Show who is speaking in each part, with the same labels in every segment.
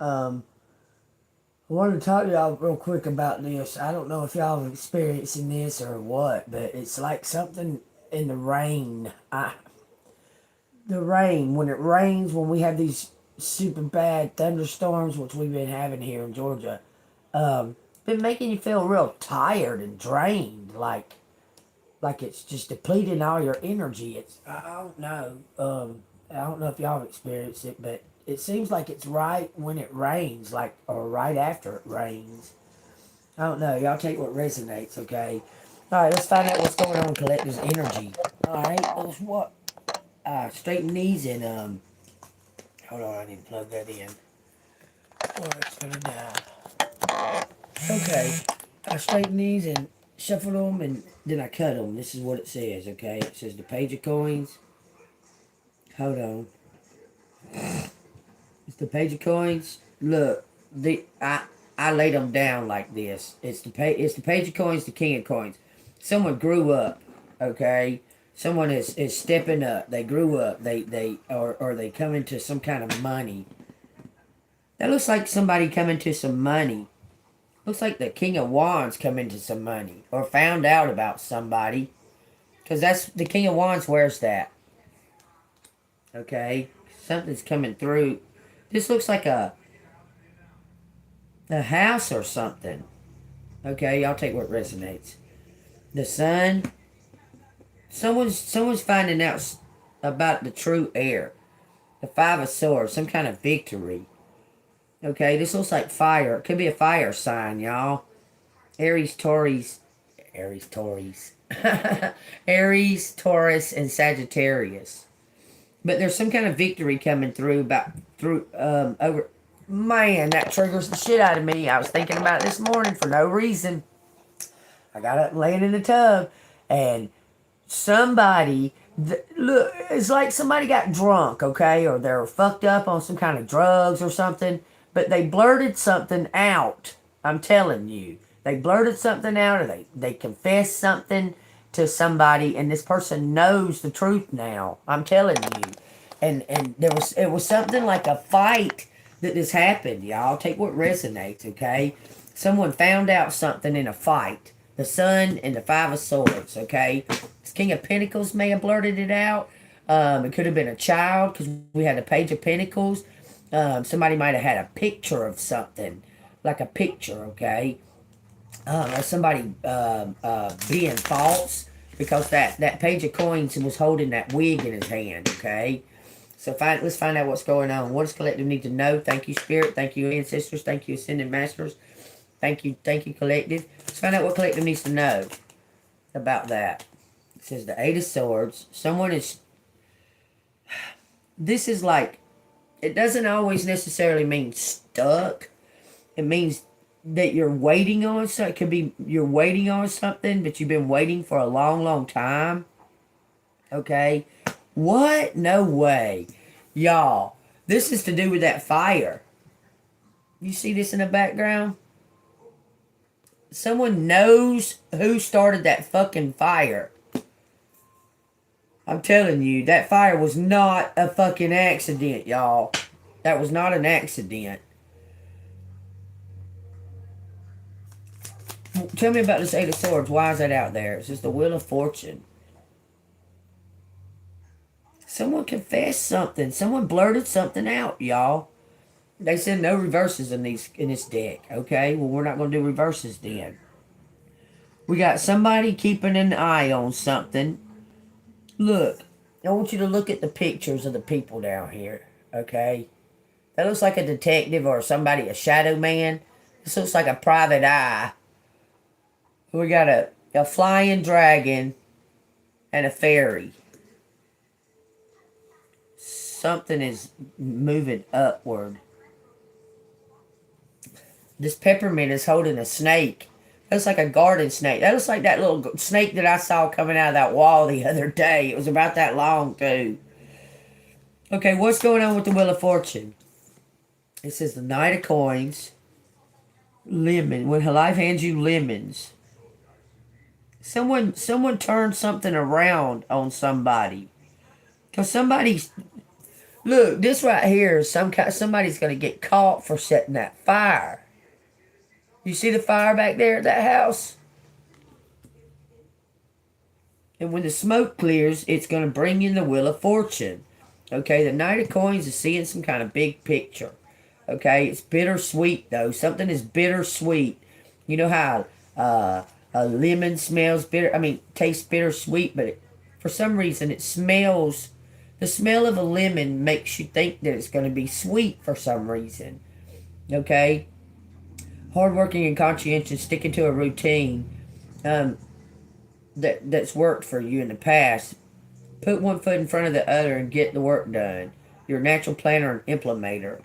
Speaker 1: I wanted to talk to y'all real quick about this. I don't know if y'all are experiencing this or what, but it's like something in the rain. The rain, when it rains, when we have these super bad thunderstorms, which we've been having here in Georgia, been making you feel real tired and drained, like it's just depleting all your energy. I don't know. I don't know if y'all have experienced it, but it seems like it's right when it rains, like or right after it rains. I don't know. Y'all take what resonates, okay? All right, let's find out what's going on in Collective's energy. All right, let's what? Straighten these and hold on, I need to plug that in. Or it's gonna die. Okay, I straighten these and shuffle them and then I cut them. This is what it says, okay? It says the page of coins. Hold on. It's the page of coins. Look, I laid them down like this. It's the page of coins, the king of coins. Someone grew up, okay? Someone is stepping up. They grew up. Or they come into some kind of money. That looks like somebody come into some money. Looks like the King of Wands come into some money. Or found out about somebody. Because that's the King of Wands wears that. Okay? Something's coming through. This looks like a house or something. Okay, y'all take what resonates. The sun. Someone's finding out about the true heir. The Five of Swords. Some kind of victory. Okay, this looks like fire. It could be a fire sign, y'all. Aries, Taurus. Aries, Taurus. Aries, Taurus, and Sagittarius. But there's some kind of victory coming through over. Man, that triggers the shit out of me. I was thinking about it this morning for no reason. I got up laying in the tub, and somebody look. It's like somebody got drunk, okay, or they're fucked up on some kind of drugs or something. But they blurted something out. I'm telling you, they blurted something out, or they confessed something to somebody, and this person knows the truth now. I'm telling you, and it was something like a fight that this happened, y'all. Take what resonates, okay? Someone found out something in a fight. The Sun and the Five of Swords, okay? This King of Pentacles may have blurted it out. It could have been a child because we had the Page of Pentacles. Somebody might have had a picture of something, like a picture, okay? Or somebody being false because that Page of Coins was holding that wig in his hand, okay? So let's find out what's going on. What does Collective need to know? Thank you, Spirit. Thank you, Ancestors. Thank you, Ascended Masters. Thank you, Collective. Let's find out what Collective needs to know about that. It says the Eight of Swords. Someone is... This is like... It doesn't always necessarily mean stuck. It means that you're waiting on something. It could be you're waiting on something, but you've been waiting for a long, long time. Okay? What? No way. Y'all, this is to do with that fire. You see this in the background? Someone knows who started that fucking fire. I'm telling you, that fire was not a fucking accident, y'all. That was not an accident. Tell me about this Eight of Swords. Why is that out there? It's just the Wheel of Fortune. Someone confessed something. Someone blurted something out, y'all. They said no reverses in this deck. Okay, well we're not going to do reverses then. We got somebody keeping an eye on something. Look, I want you to look at the pictures of the people down here. Okay, that looks like a detective or somebody, a shadow man. This looks like a private eye. We got a flying dragon and a fairy. Something is moving upward. This peppermint is holding a snake. That looks like a garden snake. That looks like that little snake that I saw coming out of that wall the other day. It was about that long, too. Okay, what's going on with the Wheel of Fortune? It says the Knight of Coins. Lemon. When her life hands you lemons. Someone turned something around on somebody. Because somebody's... Look, this right here is somebody's going to get caught for setting that fire. You see the fire back there at that house? And when the smoke clears, it's going to bring in the Wheel of Fortune. Okay, the Knight of Coins is seeing some kind of big picture. Okay, it's bittersweet though. Something is bittersweet. You know how a lemon smells bitter? I mean, tastes bittersweet, but for some reason it smells. The smell of a lemon makes you think that it's going to be sweet for some reason. Okay, hardworking and conscientious, sticking to a routine that's worked for you in the past. Put one foot in front of the other and get the work done. You're a natural planner and implementer.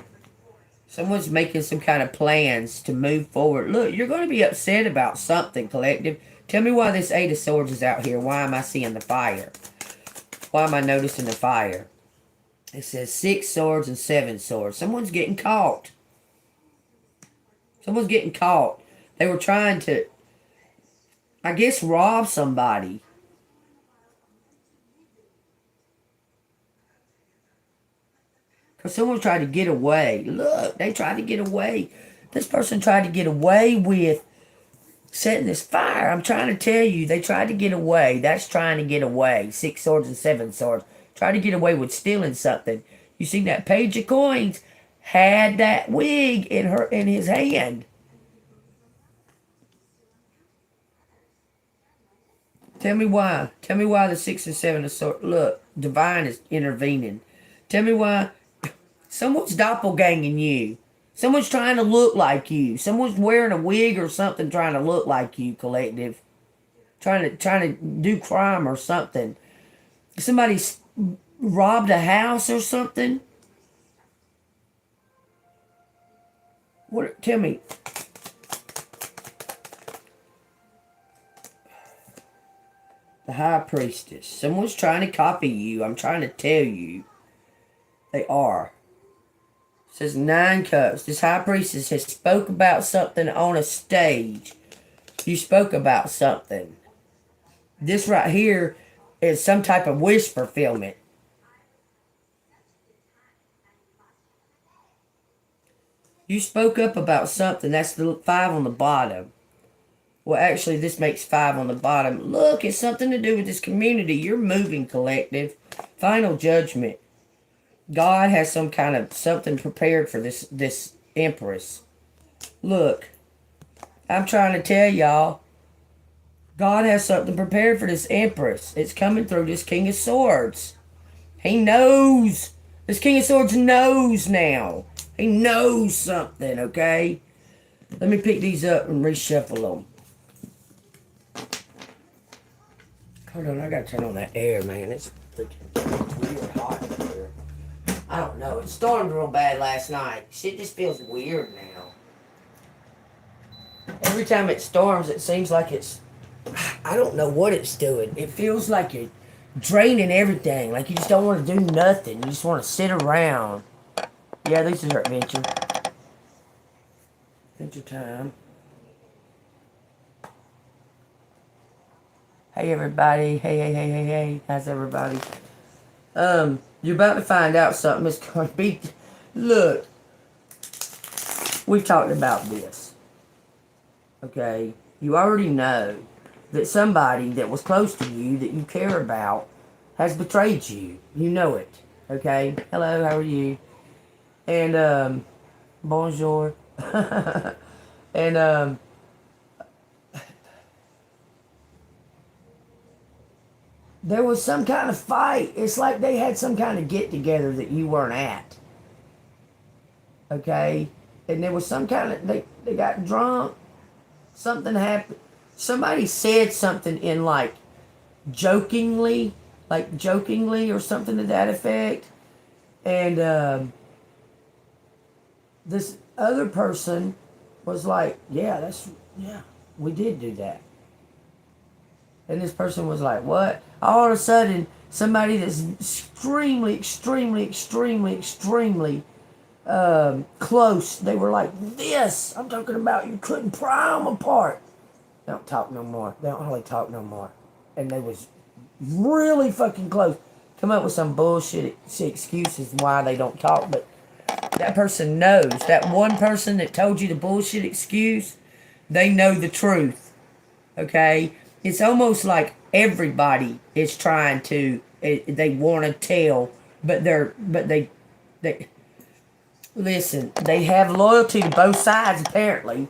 Speaker 1: Someone's making some kind of plans to move forward. Look, you're going to be upset about something, collective. Tell me why this Eight of Swords is out here. Why am I seeing the fire? Why am I noticing the fire? It says 6 swords and 7 swords. Someone's getting caught. Someone's getting caught. They were trying to, I guess, rob somebody. Someone tried to get away. Look, they tried to get away. This person tried to get away with setting this fire. I'm trying to tell you, they tried to get away. That's trying to get away. 6 swords and 7 swords. Try to get away with stealing something. You see that Page of Coins had that wig in his hand. Tell me why. Tell me why the 6 and 7 of swords. Look, divine is intervening. Tell me why. Someone's doppelganging you. Someone's trying to look like you. Someone's wearing a wig or something trying to look like you, collective. Trying to do crime or something. Somebody's robbed a house or something. What? Tell me. The High Priestess. Someone's trying to copy you. I'm trying to tell you. They are. It says 9 cups. This High Priestess has spoke about something on a stage. You spoke about something. This right here is some type of wish fulfillment. You spoke up about something. That's the 5 on the bottom. Well, actually, this makes 5 on the bottom. Look, it's something to do with this community. You're moving, collective. Final judgment. God has some kind of something prepared for this Empress. Look, I'm trying to tell y'all, God has something prepared for this Empress. It's coming through this King of Swords. He knows. This King of Swords knows now. He knows something, okay? Let me pick these up and reshuffle them. Hold on, I gotta turn on that air, man. It's freaking weird hot in here. I don't know. It stormed real bad last night. Shit just feels weird now. Every time it storms, it seems like it's... I don't know what it's doing. It feels like it's draining everything. Like you just don't want to do nothing. You just want to sit around. Yeah, this is her adventure. Adventure time. Hey, everybody. Hey. How's everybody? You're about to find out something. It's going to be... Look. We've talked about this. Okay? You already know that somebody that was close to you, that you care about, has betrayed you. You know it. Okay? Hello, how are you? And, bonjour. And, there was some kind of fight. It's like they had some kind of get-together that you weren't at. Okay? And there was some kind of... They got drunk. Something happened. Somebody said something in, jokingly or something to that effect. And, this other person was like, yeah, we did do that. And this person was like, what? All of a sudden, somebody that's extremely close, they were like this. I'm talking about you couldn't pry them apart. They don't talk no more. They don't hardly talk no more. And they was really fucking close. come up with some bullshit excuses why they don't talk, but that person knows. That one person that told you the bullshit excuse, they know the truth. Okay? It's almost like everybody is trying to, they want to tell, but they listen, they have loyalty to both sides apparently.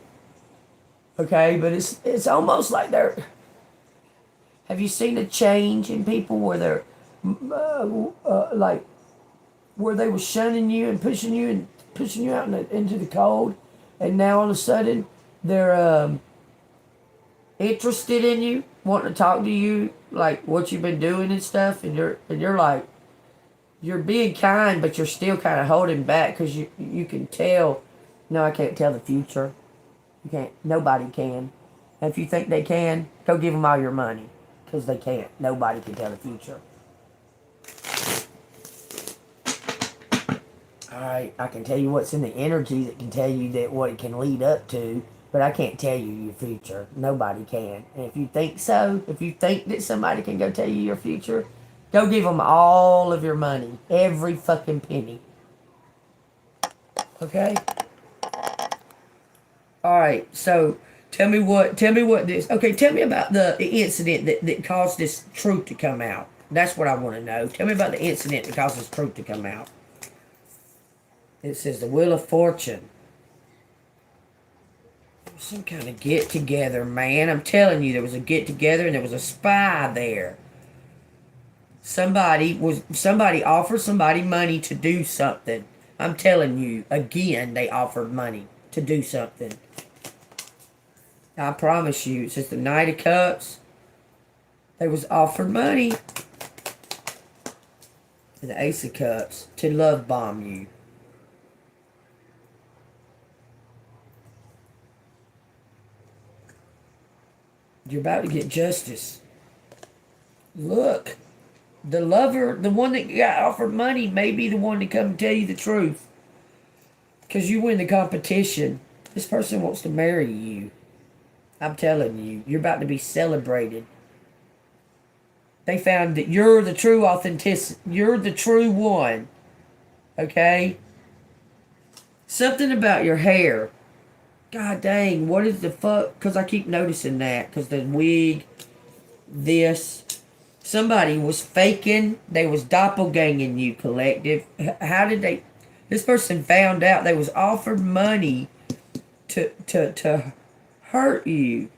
Speaker 1: Okay? But it's almost like they're, have you seen a change in people where they're like where they were shunning you and pushing you out into the cold, and now all of a sudden they're interested in you, wanting to talk to you, like what you've been doing and stuff, and you're like, you're being kind, but you're still kind of holding back because you can tell. No, I can't tell the future. You can't. Nobody can. And if you think they can, go give them all your money. Because they can't. Nobody can tell the future. Alright, I can tell you what's in the energy that can tell you that what it can lead up to, but I can't tell you your future. Nobody can. And if you think so, if you think that somebody can go tell you your future, go give them all of your money. Every fucking penny. Okay? Alright, so tell me what this, okay, tell me about the incident that caused this truth to come out. That's what I want to know. Tell me about the incident that caused this truth to come out. It says the Wheel of Fortune. Some kind of get together, man. I'm telling you, there was a get together and there was a spy there. Somebody offered somebody money to do something. I'm telling you, again, they offered money to do something. I promise you, it says the Knight of Cups. They was offered money. And the Ace of Cups to love bomb you. You're about to get justice. Look, the lover, the one that got offered money, may be the one to come and tell you the truth. Because you win the competition. This person wants to marry you. I'm telling you, you're about to be celebrated. They found that you're the true authenticity. You're the true one. Okay? Something about your hair. God dang, what is the fuck? Because I keep noticing that. Because the wig, this. Somebody was faking. They was doppelganging you, collective. How did they... This person found out they was offered money to hurt you.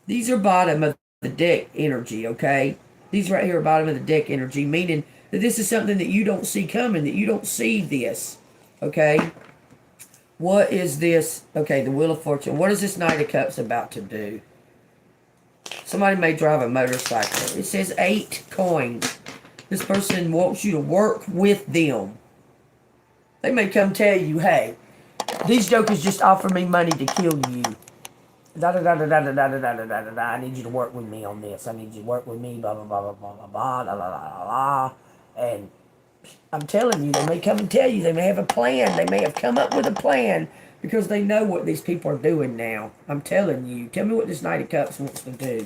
Speaker 1: These are bottom of the deck energy, okay? These right here are bottom of the deck energy, meaning that this is something that you don't see coming, that you don't see this, okay? What is this? Okay, the Wheel of Fortune. What is this Knight of Cups about to do? Somebody may drive a motorcycle. It says 8 coins. This person wants you to work with them. They may come tell you, hey, these jokers just offered me money to kill you. I need you to work with me on this. I need you to work with me, blah, blah, blah, blah, blah, blah, blah, blah, blah, blah. And I'm telling you, they may come and tell you. They may have a plan. They may have come up with a plan because they know what these people are doing now. I'm telling you. Tell me what this Knight of Cups wants to do.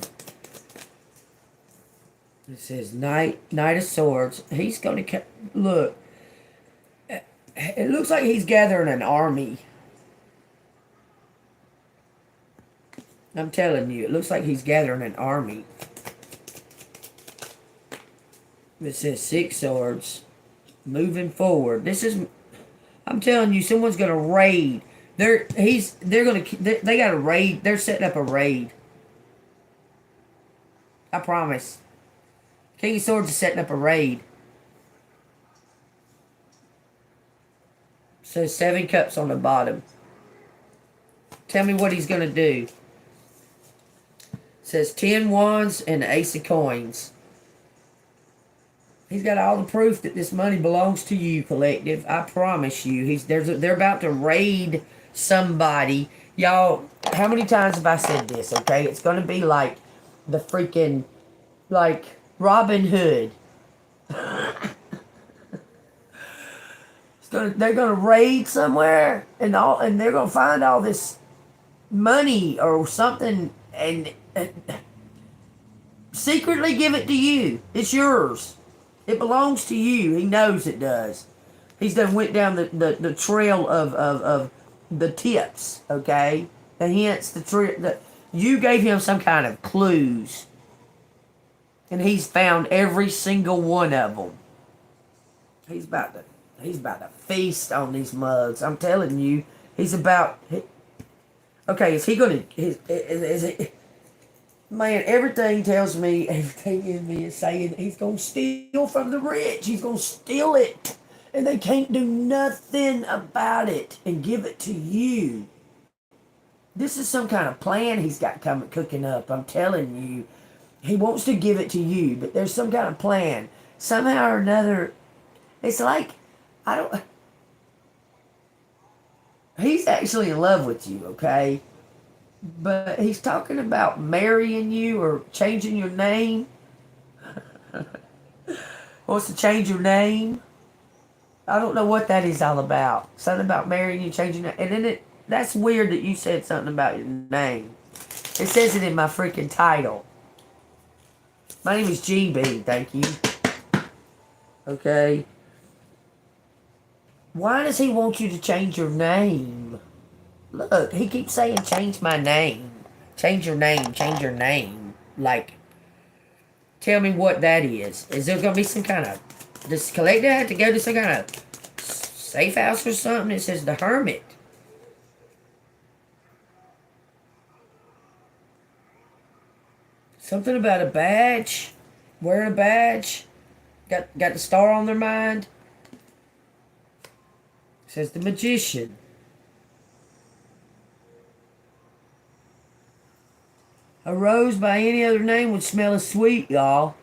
Speaker 1: It says Knight of Swords. He's going to... Look. It looks like he's gathering an army. I'm telling you, it looks like he's gathering an army. It says 6 swords. Moving forward. This is... I'm telling you, someone's going to raid. They got a raid. They're setting up a raid. I promise. King of Swords is setting up a raid. So 7 cups on the bottom. Tell me what he's going to do. It says 10 wands and the Ace of Coins. He's got all the proof that this money belongs to you, collective. I promise you. They're about to raid somebody. Y'all, how many times have I said this, okay? It's going to be like the freaking, like Robin Hood. They're going to raid somewhere and they're going to find all this money or something and secretly give it to you. It's yours. It belongs to you. He knows it does. He's done went down the trail of the tips, okay? The hints, you gave him some kind of clues. And he's found every single one of them. He's about to feast on these mugs. I'm telling you, he's about. Okay, is he gonna? Is it? Man, everything tells me, everything in me is saying he's gonna steal from the rich. He's gonna steal it, and they can't do nothing about it and give it to you. This is some kind of plan he's got cooking up. I'm telling you, he wants to give it to you, but there's some kind of plan. Somehow or another, it's like I don't. He's actually in love with you, okay? But he's talking about marrying you or changing your name. Wants to change your name. I don't know what that is all about. Something about marrying you, changing it. And then that's weird that you said something about your name. It says it in my freaking title. My name is JEANBEAN, thank you. Okay. Why does he want you to change your name? Look, he keeps saying, change my name. Change your name, change your name. Like, tell me what that is. Is there going to be some kind of... Does Collector have to go to some kind of safe house or something? It says the Hermit. Something about a badge. Wearing a badge. Got the star on their mind. It says the Magician. A rose by any other name would smell as sweet, y'all.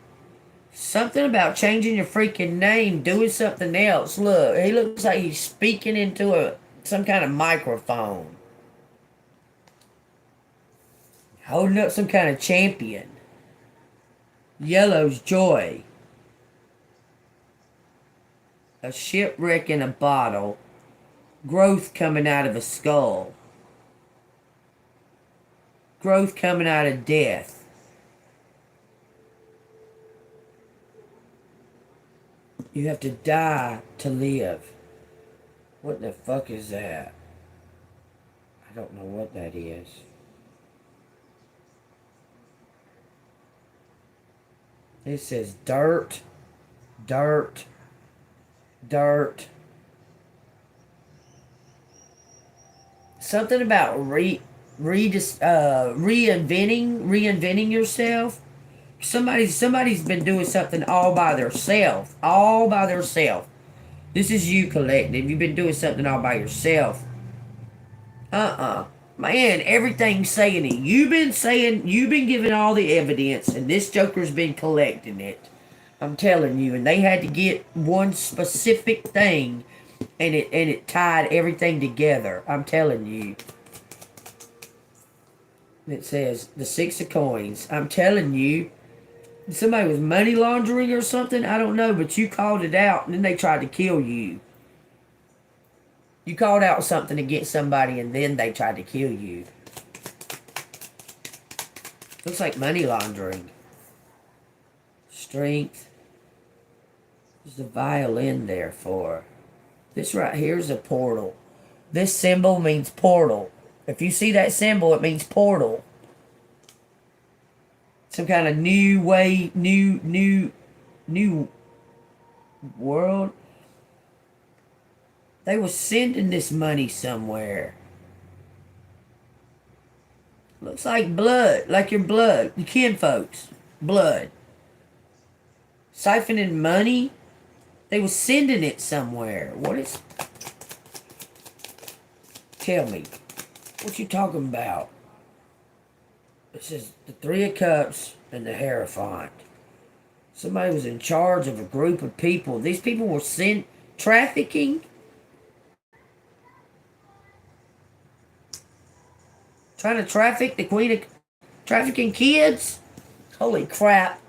Speaker 1: Something about changing your freaking name, doing something else. Look, he looks like he's speaking into some kind of microphone. Holding up some kind of champion. Yellow's joy. A shipwreck in a bottle. Growth coming out of a skull. Growth coming out of death. You have to die to live. What the fuck is that? I don't know what that is. It says dirt, dirt, dirt. Something about reinventing yourself. Somebody's been doing something all by themselves. All by themselves. This is you, Collective. You've been doing something all by yourself. Man, everything's saying it. You've been giving all the evidence, and this Joker's been collecting it. I'm telling you, and they had to get one specific thing, and it tied everything together. I'm telling you. It says the 6 of coins. I'm telling you, somebody was money laundering or something. I don't know, but you called it out, and then they tried to kill you. You called out something against somebody, and then they tried to kill you. Looks like money laundering. Strength. There's the violin there for. This right here is a portal. This symbol means portal. If you see that symbol, it means portal. Some kind of new way, new world. They were sending this money somewhere. Looks like blood, like your blood, your kinfolks, blood. Siphoning money. They were sending it somewhere. What is... Tell me. What you talking about? This is the 3 of Cups and the Hierophant. Somebody was in charge of a group of people. These people were trafficking. Trying to traffic the Queen of... Trafficking kids? Holy crap.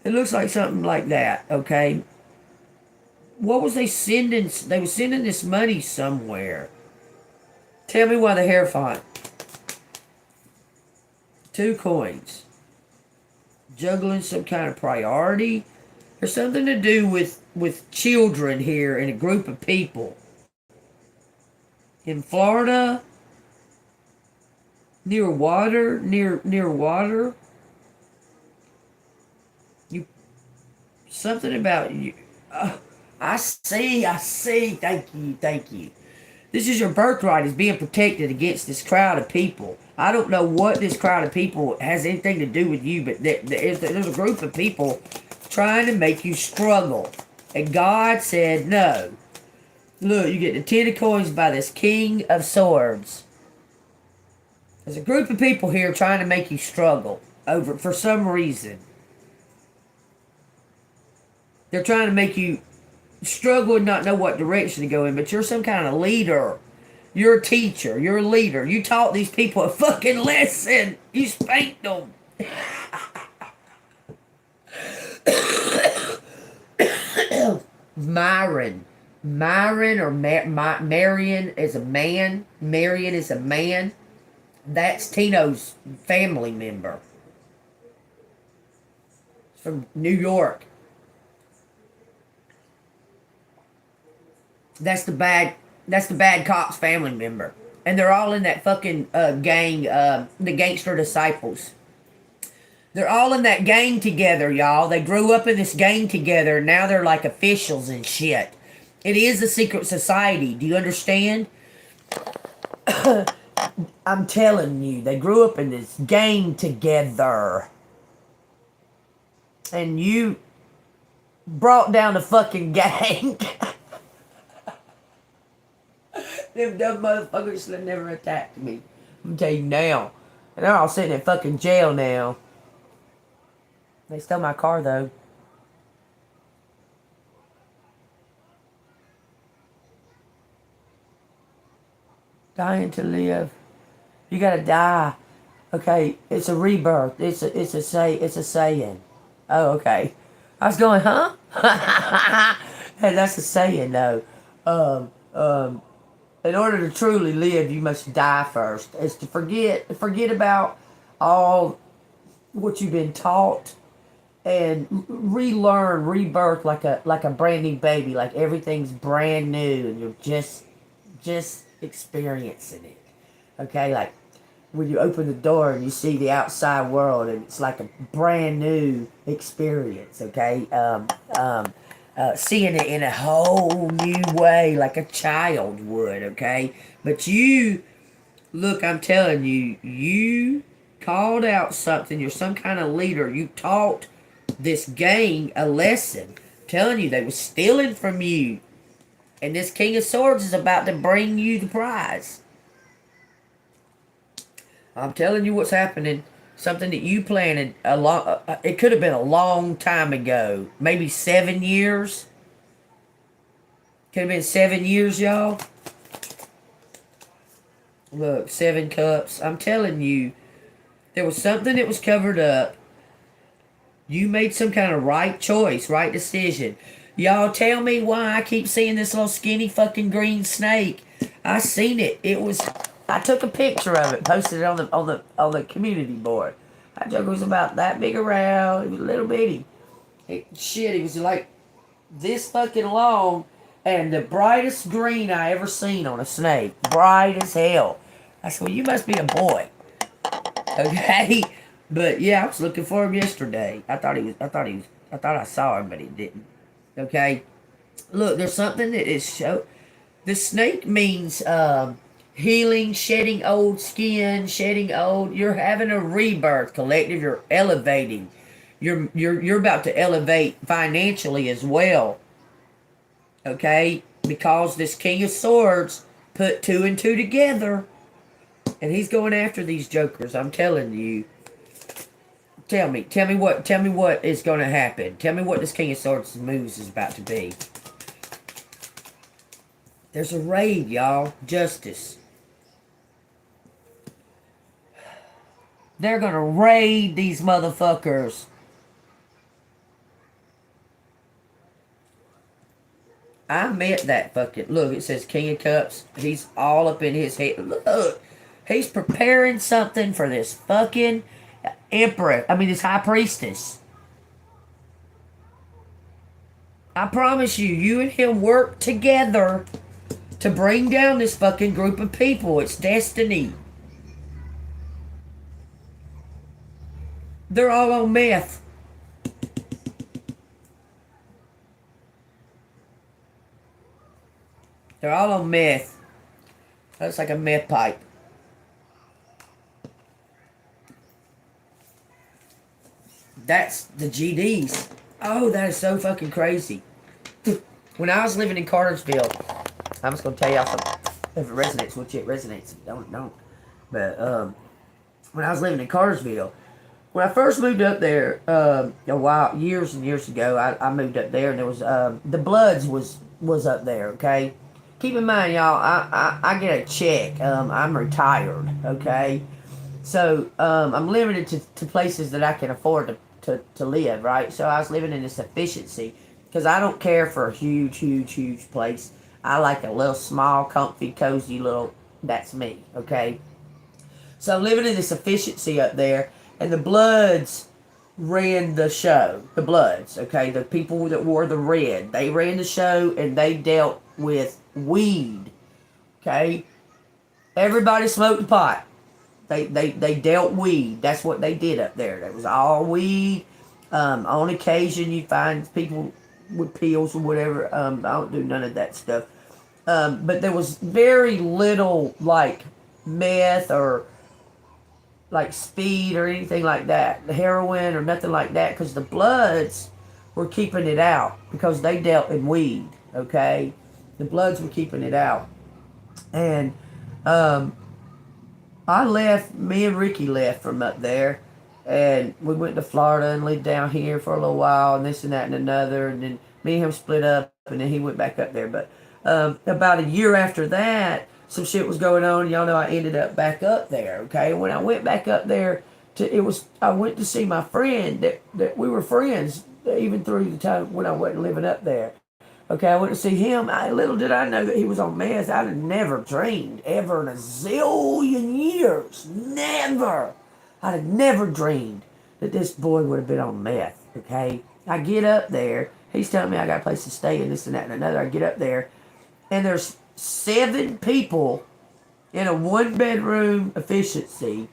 Speaker 1: It looks like something like that, okay? What was they sending? They were sending this money somewhere. Tell me why the Hierophant. 2 coins. Juggling some kind of priority. There's something to do with children here in a group of people in Florida, near water. You something about you. I see. I see. Thank you. Thank you. This is your birthright is being protected against this crowd of people. I don't know what this crowd of people has anything to do with you, but there's a group of people trying to make you struggle. And God said no. Look, you get the 10 of coins by this King of Swords. There's a group of people here trying to make you struggle over for some reason. They're trying to make you struggle and not know what direction to go in, but you're some kind of leader. You're a teacher. You're a leader. You taught these people a fucking lesson. You spanked them. Myron or Marion is a man. Marion is a man. That's Tino's family member. From New York. That's the bad cop's family member. And they're all in that fucking gang, the Gangster Disciples. They're all in that gang together, y'all. They grew up in this gang together, and now they're like officials and shit. It is a secret society. Do you understand? I'm telling you, they grew up in this gang together. And you brought down the fucking gang. Them dumb motherfuckers should have never attacked me. I'm telling you now. And they're all sitting in fucking jail now. They stole my car, though. Dying to live. You gotta die. Okay, it's a rebirth. It's a saying. Oh, okay. I was going, huh? Hey, that's a saying, though. In order to truly live, you must die first. It's to forget about all what you've been taught, and relearn, rebirth like a brand new baby, like everything's brand new, and you're just experiencing it. Okay, like when you open the door and you see the outside world, and it's like a brand new experience. Okay, seeing it in a whole new way, like a child would. Okay, but you look, I'm telling you, you called out something. You're some kind of leader. You taught this gang a lesson. I'm telling you, they were stealing from you. And this King of Swords is about to bring you the prize. I'm telling you what's happening. Something that you planted it could have been a long time ago. Maybe 7 years. Could have been 7 years, y'all. Look, 7 cups. I'm telling you, there was something that was covered up. You made some kind of right choice, right decision. Y'all tell me why I keep seeing this little skinny fucking green snake. I seen it. I took a picture of it, posted it on the community board. That joke was about that big around. It was a little bitty. It was like this fucking long, and the brightest green I ever seen on a snake. Bright as hell. I said, well, you must be a boy. Okay? But yeah, I was looking for him yesterday. I thought I saw him, but he didn't. Okay? Look, there's something that is the snake means healing, shedding old skin, you're having a rebirth, collective, you're elevating. You're about to elevate financially as well. Okay? Because this King of Swords put 2 and 2 together. And he's going after these jokers, I'm telling you. Tell me what is going to happen. Tell me what this King of Swords moves is about to be. There's a raid, y'all. Justice. They're going to raid these motherfuckers. I met that fucking... Look, it says King of Cups. He's all up in his head. Look. He's preparing something for this fucking... Emperor, this high priestess. I promise you, you and him work together to bring down this fucking group of people. It's destiny. They're all on meth. They're all on meth. That's like a meth pipe. That's the GDs. Oh, that is so fucking crazy. When I was living in Cartersville, I'm just gonna tell y'all something. If it resonates with you, it resonates. If it don't. But when I was living in Cartersville, when I first moved up there, years and years ago, I moved up there, and there was the Bloods was up there. Okay, keep in mind, y'all, I get a check. I'm retired. Okay, so I'm limited to places that I can afford to live. Right, so I was living in this efficiency because I don't care for a huge place. I like a little small, comfy, cozy little. That's me. Okay. So I'm living in this efficiency up there, and the Bloods ran the show. The Bloods, okay, the people that wore the red, they ran the show, and they dealt with weed, okay. Everybody smoked pot. They dealt weed. That's what they did up there. That was all weed. On occasion, you find people with pills or whatever. I don't do none of that stuff. But there was very little like meth or like speed or anything like that, the heroin or nothing like that, because the Bloods were keeping it out because they dealt in weed. Okay, the Bloods were keeping it out, and I left. Me and Ricky left from up there, and we went to Florida and lived down here for a little while, and this and that and another, and then me and him split up, and then he went back up there. But about a year after that, some shit was going on. Y'all know I ended up back up there. Okay, when I went back up there, I went to see my friend that we were friends even through the time when I wasn't living up there. Okay, I went to see him. Little did I know that he was on meth. I'd have never dreamed ever in a zillion years. Never. I'd have never dreamed that this boy would have been on meth. Okay, I get up there. He's telling me I got a place to stay and this and that and another. I get up there, and there's 7 people in a 1-bedroom efficiency.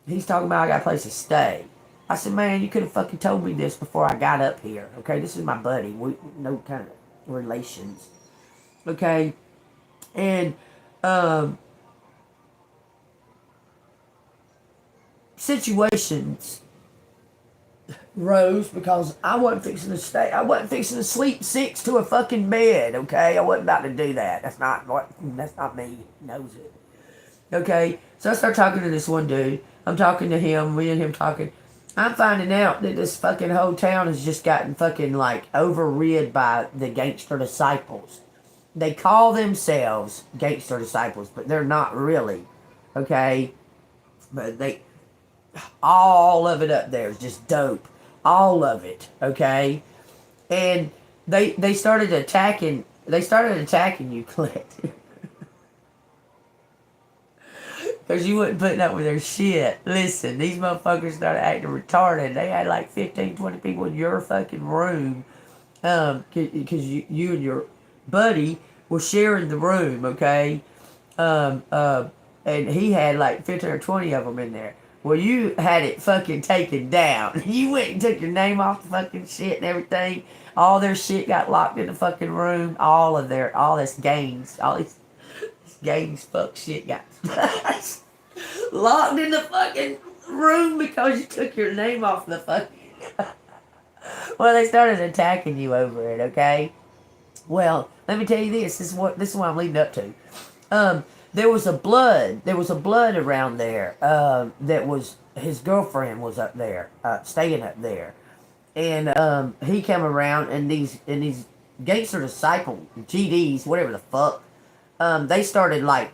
Speaker 1: He's talking about I got a place to stay. I said, man, you could have fucking told me this before I got up here. Okay, this is my buddy. We no kind of relations. Okay, and situations rose because I wasn't fixing to stay. I wasn't fixing to sleep 6 to a fucking bed. Okay, I wasn't about to do that. That's not me. He knows it. Okay, so I start talking to this one dude. I'm talking to him. Me and him talking. I'm finding out that this fucking whole town has just gotten fucking like overrid by the gangster disciples. They call themselves gangster disciples, but they're not really. Okay, but all of it up there is just dope. All of it, okay? And they started attacking you, Clint. Because you wasn't putting up with their shit. Listen, these motherfuckers started acting retarded. They had like 15, 20 people in your fucking room. Because you and your buddy were sharing the room, okay? And he had like 15 or 20 of them in there. Well, you had it fucking taken down. You went and took your name off the fucking shit and everything. All their shit got locked in the fucking room. All this gangs, all this gangs fuck shit got locked in the fucking room because you took your name off the fucking. Well, they started attacking you over it. Okay. Well, let me tell you this. This is what I'm leading up to. There was a blood around there. That was his girlfriend was up there, staying up there, and he came around, and these gangster disciple GDs, whatever the fuck, they started like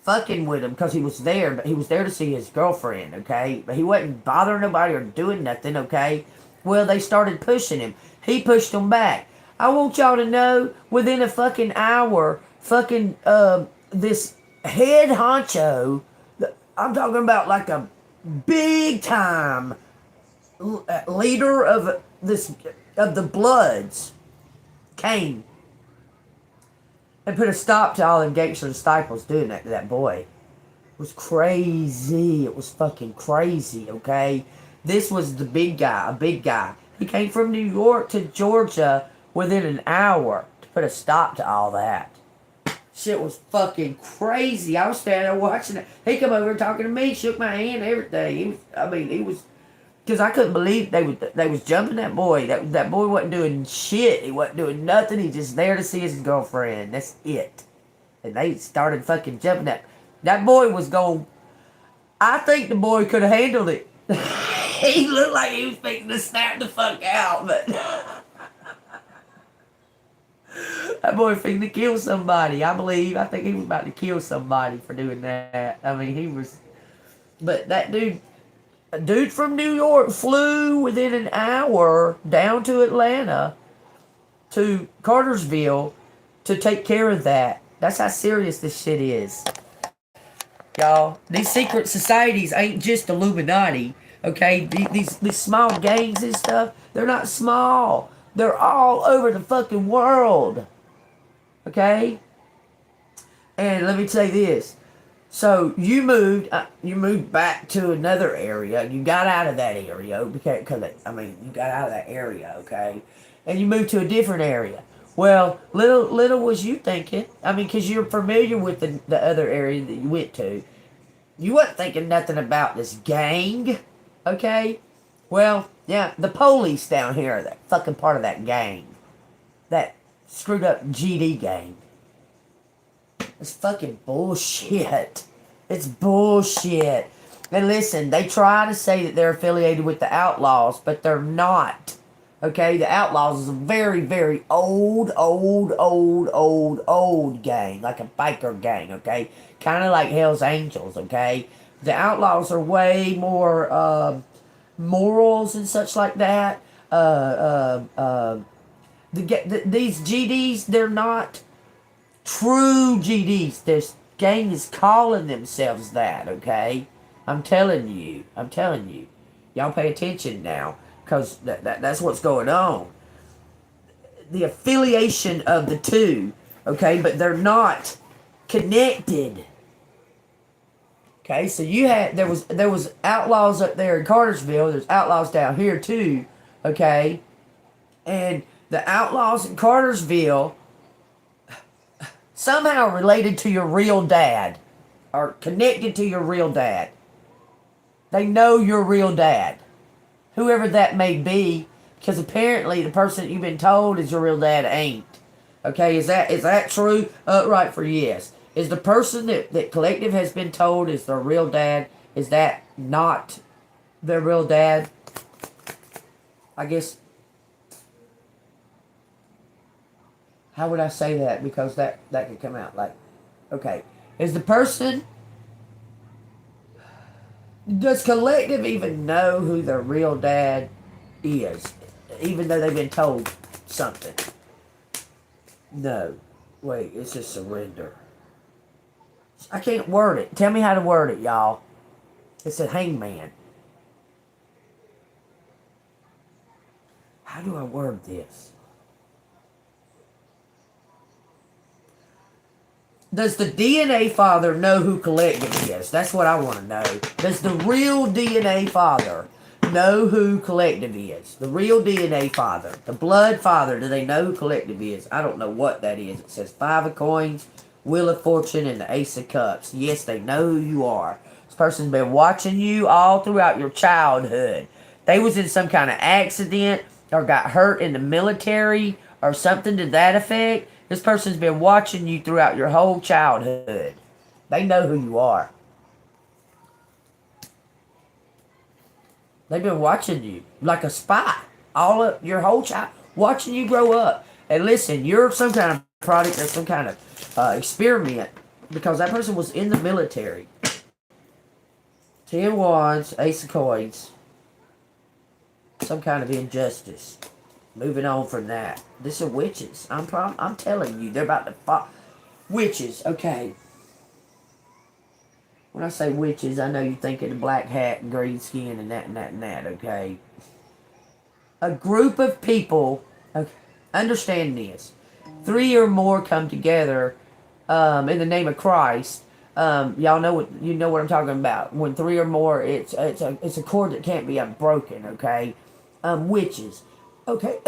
Speaker 1: fucking with him because he was there, but he was there to see his girlfriend. Okay, but he wasn't bothering nobody or doing nothing. Okay, well they started pushing him. He pushed them back. I want y'all to know, within a fucking hour, fucking this head honcho, I'm talking about like a big time leader of the Bloods, came and put a stop to all them gangster disciples doing that to that boy. It was crazy. It was fucking crazy, okay? This was the big guy, a big guy. He came from New York to Georgia within an hour to put a stop to all that. Shit was fucking crazy. I was standing there watching it. He come over talking to me, shook my hand, everything. He was, because I couldn't believe they was jumping that boy. That boy wasn't doing shit. He wasn't doing nothing. He just there to see his girlfriend. That's it. And they started fucking jumping that boy was going. I think the boy could have handled it. He looked like he was fixing to snap the fuck out, but that boy fixing to kill somebody. I think he was about to kill somebody for doing that. I mean, he was. But that dude, a dude from New York flew within an hour down to Atlanta, to Cartersville, to take care of that. That's how serious this shit is. Y'all, these secret societies ain't just Illuminati, okay? These small gangs and stuff, they're not small. They're all over the fucking world, okay? And let me say this. So you moved back to another area. You got out of that area because you got out of that area, okay? And you moved to a different area. Well, little was you thinking. Because you're familiar with the other area that you went to. You wasn't thinking nothing about this gang, okay? Well, yeah, the police down here are that fucking part of that gang. That screwed up GD gang. It's fucking bullshit. It's bullshit. And listen, they try to say that they're affiliated with the Outlaws, but they're not. Okay, the Outlaws is a very, very old gang. Like a biker gang, okay? Kind of like Hell's Angels, okay? The Outlaws are way more morals and such like that. These GDs, they're not true GDs. This gang is calling themselves that, okay? I'm telling you. Y'all pay attention now. Because that's what's going on. The affiliation of the two, okay, but they're not connected. Okay, so there was outlaws up there in Cartersville. There's outlaws down here too, okay, and the outlaws in Cartersville somehow related to your real dad, or connected to your real dad. They know your real dad. Whoever that may be, because apparently the person that you've been told is your real dad ain't. Okay, is that true? Right for yes. Is the person that Collective has been told is their real dad, is that not their real dad? I guess, how would I say that? Because that could come out like, okay, is the person... Does Collective even know who their real dad is? Even though they've been told something. No. Wait, it's just surrender. I can't word it. Tell me how to word it, y'all. It's a hangman. How do I word this? Does the DNA father know who Collective is? That's what I want to know. Does the real DNA father know who Collective is? The real DNA father. The blood father. Do they know who Collective is? I don't know what that is. It says 5 of coins, Wheel of Fortune, and the Ace of Cups. Yes, they know who you are. This person's been watching you all throughout your childhood. They was in some kind of accident or got hurt in the military or something to that effect. This person's been watching you throughout your whole childhood. They know who you are. They've been watching you like a spy. All of your whole child, watching you grow up. And listen, you're some kind of product or some kind of experiment. Because that person was in the military. 10 wands, Ace of coins. Some kind of injustice. Moving on from that. These are witches. I'm telling you, they're about to fall. Witches, okay. When I say witches, I know you think of the black hat and green skin and that, okay. A group of people, okay, Understand this. Three or more come together in the name of Christ. Y'all know what you know what I'm talking about. When three or more, it's a cord that can't be unbroken. Okay, witches. Okay,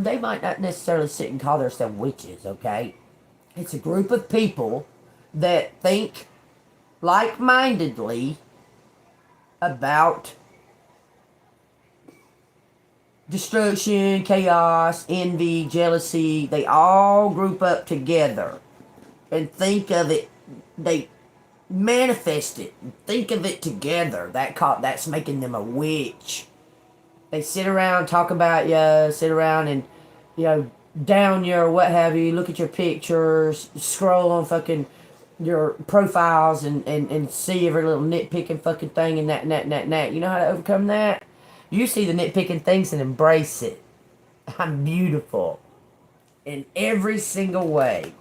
Speaker 1: they might not necessarily sit and call themselves witches. Okay, it's a group of people that think like-mindedly about destruction, chaos, envy, jealousy. They all group up together and think of it. They manifest it. Think of it together. That's making them a witch. They sit around, talk about you, sit around and, you know, down your what have you, look at your pictures, scroll on fucking your profiles and see every little nitpicking fucking thing and that and that and that and that. You know how to overcome that? You see the nitpicking things and embrace it. I'm beautiful in every single way.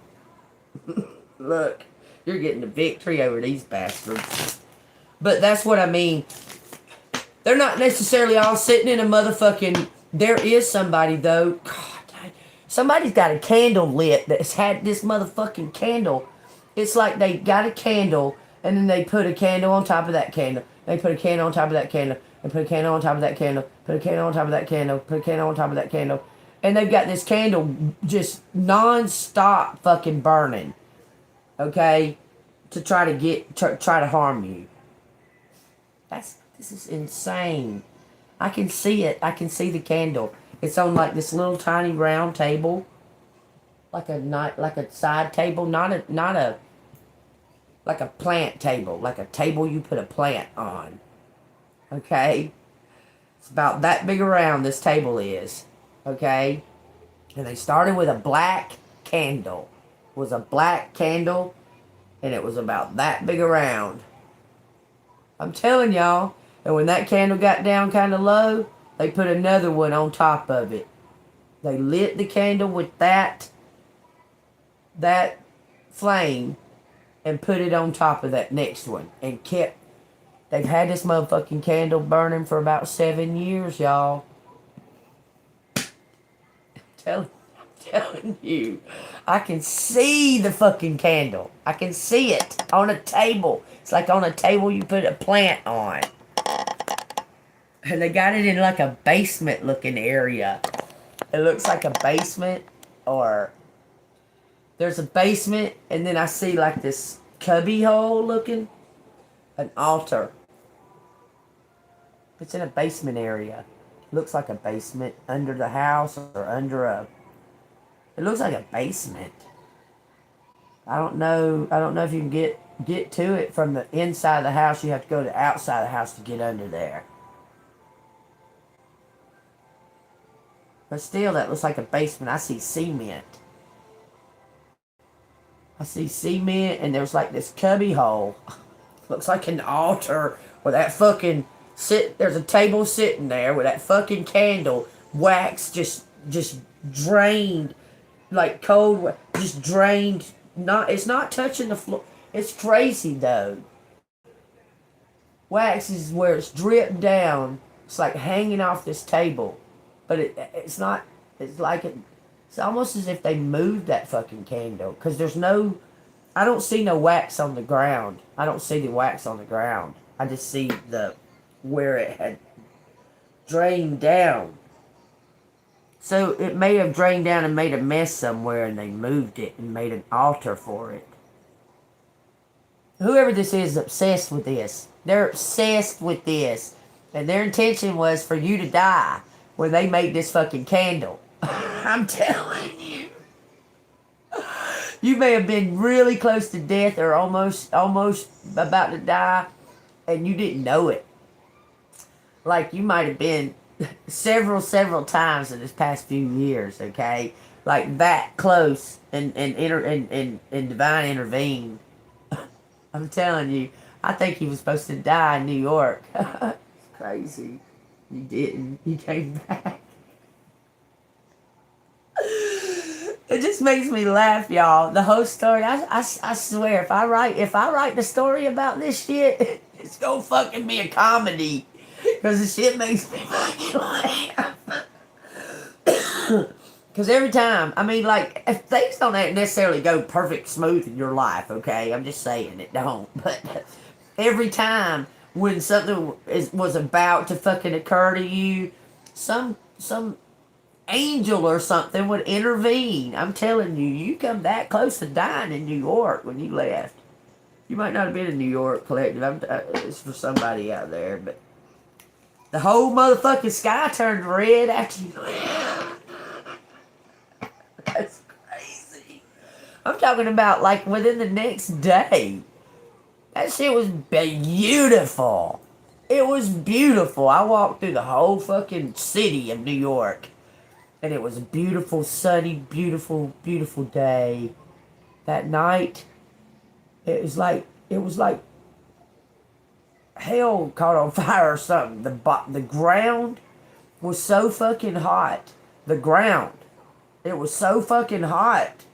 Speaker 1: Look, you're getting the victory over these bastards. But that's what I mean. They're not necessarily all sitting in a motherfucking... There is somebody, though. God, somebody's got a candle lit that's had this motherfucking candle. It's like they got a candle, and then they put a candle on top of that candle. They put a candle on top of that candle. And put a candle on top of that candle. Put a candle on top of that candle. Put a candle on top of that candle. And they've got this candle just non-stop fucking burning. Okay? To try to harm you. This is insane. I can see it. I can see the candle. It's on like this little tiny round table, like a side table, not a like a plant table, like a table you put a plant on. Okay, it's about that big around. This table is. Okay, and they started with a black candle. It was a black candle, and it was about that big around. I'm telling y'all. And when that candle got down kind of low, they put another one on top of it. They lit the candle with that flame and put it on top of that next one. And they've had this motherfucking candle burning for about 7 years, y'all. I'm telling you. I can see the fucking candle. I can see it on a table. It's like on a table you put a plant on. And they got it in like a basement looking area. It looks like a basement, or there's a basement, and then I see like this cubby hole looking, an altar. It's in a basement area. It looks like a basement under the house or under a... It looks like a basement. I don't know if you can get to it from the inside of the house. You have to go to the outside of the house to get under there. But still, that looks like a basement. I see cement. And there's like this cubby hole. Looks like an altar where that fucking there's a table sitting there with that fucking candle, wax just drained, like cold, just drained. It's not touching the floor. It's crazy though. Wax is where it's dripped down. It's like hanging off this table. But it's not, it's almost as if they moved that fucking candle. Because I don't see no wax on the ground. I don't see the wax on the ground. I just see where it had drained down. So it may have drained down and made a mess somewhere, and they moved it and made an altar for it. Whoever this is obsessed with this. They're obsessed with this. And their intention was for you to die when they made this fucking candle. I'm telling you. You may have been really close to death or almost about to die, and you didn't know it. Like, you might have been several times in this past few years, okay? Like, that close and divine intervened. I'm telling you. I think he was supposed to die in New York. It's crazy. You didn't. You came back. It just makes me laugh, y'all. The whole story. I swear, if I write the story about this shit, it's gonna fucking be a comedy. Because the shit makes me fucking laugh. Because every time, I mean, like, if things don't necessarily go perfect smooth in your life, okay? I'm just saying it don't. But every time when something was about to fucking occur to you, some angel or something would intervene. I'm telling you, you come that close to dying in New York when you left. You might not have been in New York, Collective. It's for somebody out there, but the whole motherfucking sky turned red after you left. That's crazy. I'm talking about like within the next day. That shit was beautiful. It was beautiful. I walked through the whole fucking city of New York. And it was a beautiful, sunny, beautiful, beautiful day. That night, it was like hell caught on fire or something. The ground was so fucking hot. The ground. It was so fucking hot.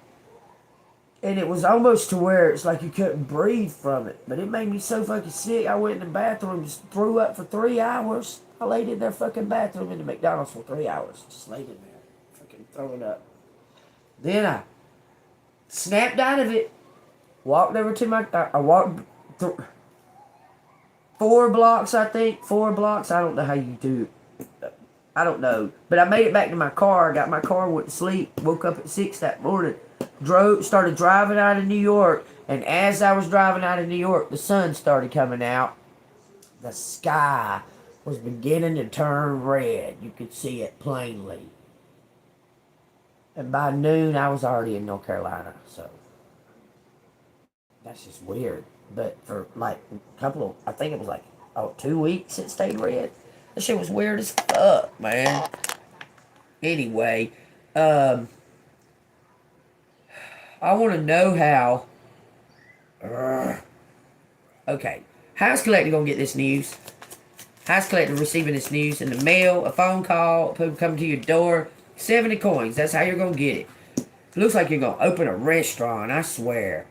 Speaker 1: And it was almost to where it's like you couldn't breathe from it. But it made me so fucking sick. I went in the bathroom, just threw up for 3 hours. I laid in their fucking bathroom in the McDonald's for 3 hours. Just laid in there, fucking throwing up. Then I snapped out of it. Walked over to I walked 4 blocks, I think. 4 blocks. I don't know how you do it. I don't know. But I made it back to my car. Got my car, went to sleep. Woke up at 6 that morning. Started driving out of New York. And as I was driving out of New York, the sun started coming out. The sky was beginning to turn red. You could see it plainly. And by noon, I was already in North Carolina. So that's just weird. But for like a couple of, I think it was like 2 weeks it stayed red. That shit was weird as fuck, man. Anyway, I want to know how. Okay, how's Collective gonna get this news? How's Collective receiving this news in the mail, a phone call, people come to your door? 70 coins. That's how you're gonna get it. It looks like you're gonna open a restaurant. I swear.